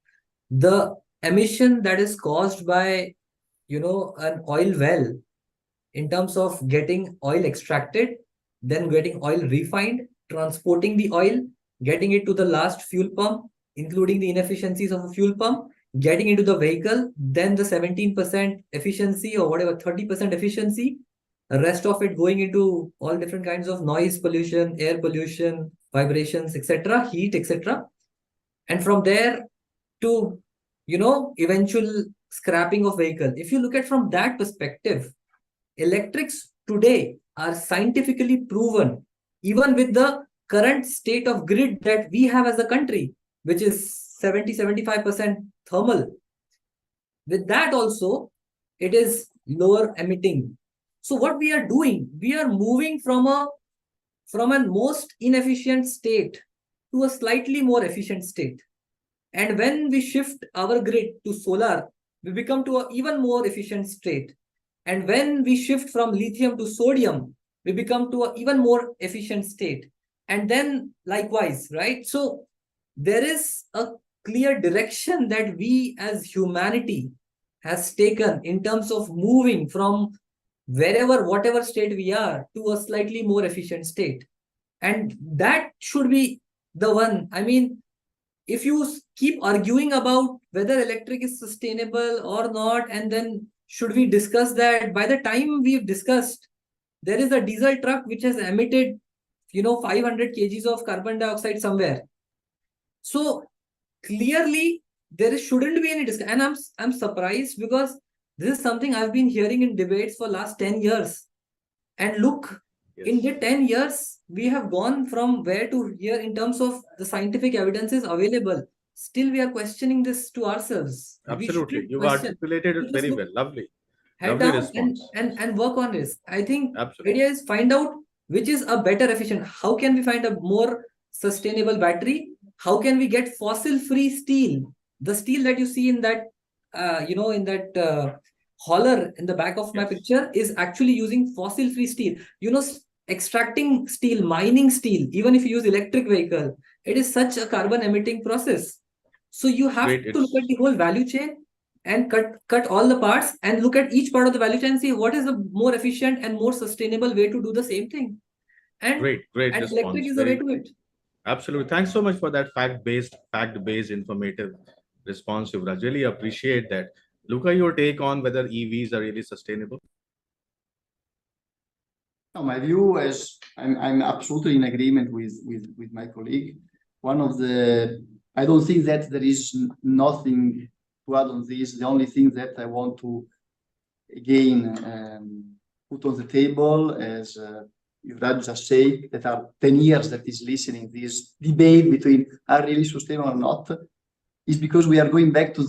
The emission that is caused by, an oil well in terms of getting oil extracted, then getting oil refined, transporting the oil, getting it to the last fuel pump, including the inefficiencies of a fuel pump, getting into the vehicle, then the 17% efficiency or whatever, 30% efficiency, the rest of it going into all different kinds of noise pollution, air pollution, vibrations, etc., heat, etc. And from there to, eventual scrapping of vehicle. If you look at from that perspective, electrics today are scientifically proven, even with the current state of grid that we have as a country, which is 70-75% thermal. With that also, it is lower emitting. So what we are doing, we are moving from a most inefficient state to a slightly more efficient state. And when we shift our grid to solar, we become to an even more efficient state. And when we shift from lithium to sodium, we become to an even more efficient state. And then likewise, right? So there is a clear direction that we as humanity has taken in terms of moving from whatever state we are to a slightly more efficient state. And that should be the one. I mean, if you keep arguing about whether electric is sustainable or not, and then should we discuss that, by the time we've discussed, there is a diesel truck which has emitted, 500 kgs of carbon dioxide somewhere. So clearly there shouldn't be any discussion. And I'm surprised because this is something I've been hearing in debates for last 10 years. And look, in the 10 years, we have gone from where to here in terms of the scientific evidence is available. Still, we are questioning this to ourselves. Absolutely. You've articulated it very well. Lovely. Head Lovely down response. and work on this. I think Absolutely. idea is find out which is a better efficient. How can we find a more sustainable battery? How can we get fossil-free steel? The steel that you see in that, hauler in the back of my picture is actually using fossil-free steel. Extracting steel, mining steel, even if you use electric vehicle, it is such a carbon emitting process. So you have to look at the whole value chain and cut all the parts and look at each part of the value chain and see what is the more efficient and more sustainable way to do the same thing. And great response. Electric is the way to it. Absolutely. Thanks so much for that fact-based, informative response, Yuvraj. Really appreciate that. Luca, your take on whether EVs are really sustainable? No, my view is I'm absolutely in agreement with my colleague. I don't think that there is nothing to add on this. The only thing that I want to again put on the table, as Yuvraj just said, that are 10 years that is listening this debate between are really sustainable or not, is because we are going back to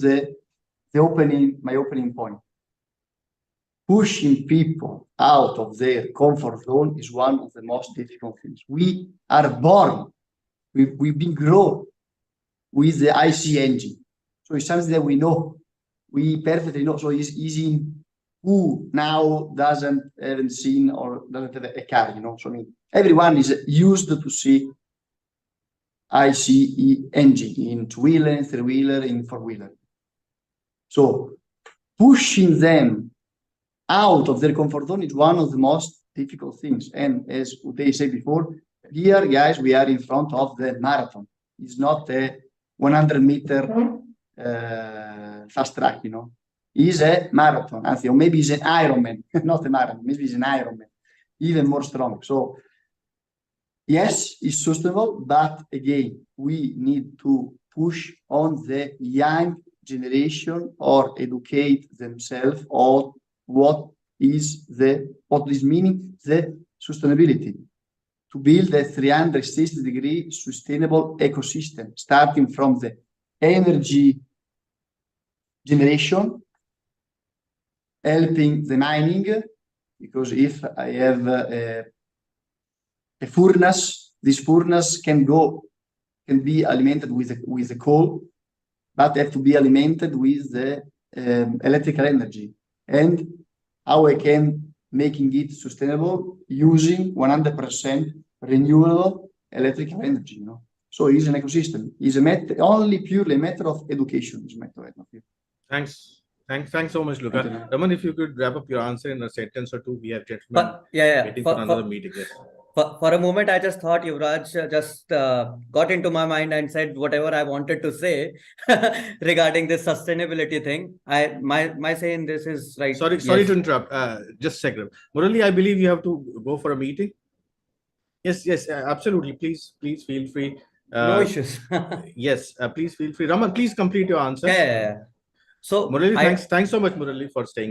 my opening point. Pushing people out of their comfort zone is one of the most difficult things. We are born, we've been grown with the IC engine. So it's something that we know, we perfectly know. So it's easy. Who now haven't seen or doesn't have a car, So I mean, everyone is used to see ICE engine in two-wheeler, in three-wheeler, in four-wheeler. So pushing them out of their comfort zone is one of the most difficult things. And as Uday said before, here, guys, we are in front of the marathon. It's not a 100-meter fast track, It's a marathon, or maybe it's an Ironman, not a marathon, maybe it's an Ironman, even more strong. So yes, it's sustainable, but again, we need to push on the young generation or educate themselves on what is meaning the sustainability, to build a 360-degree sustainable ecosystem, starting from the energy generation, helping the mining, because if I have a furnace, this furnace can be alimented with the coal, but have to be alimented with the electrical energy. And how I can making it sustainable using 100% renewable electrical energy, you know. So it's an ecosystem. It's only purely a matter of education. Is matter of Thanks. Thanks so much, Thank you, Luca. man. Raman, if you could wrap up your answer in a sentence or two, we have gentlemen But yeah, waiting for, for another meeting. Yes. for a moment, I just thought Yuvraj just got into my mind and said whatever I wanted to say regarding this sustainability thing. My say in this is right. Sorry yes. to interrupt. Just a second. Murali, I believe you have to go for a meeting. Yes, absolutely. Please feel free. No issues. Yes, please feel free. Raman, please complete your answer. Yeah. So Murali, I- thanks so much, Murali, for staying.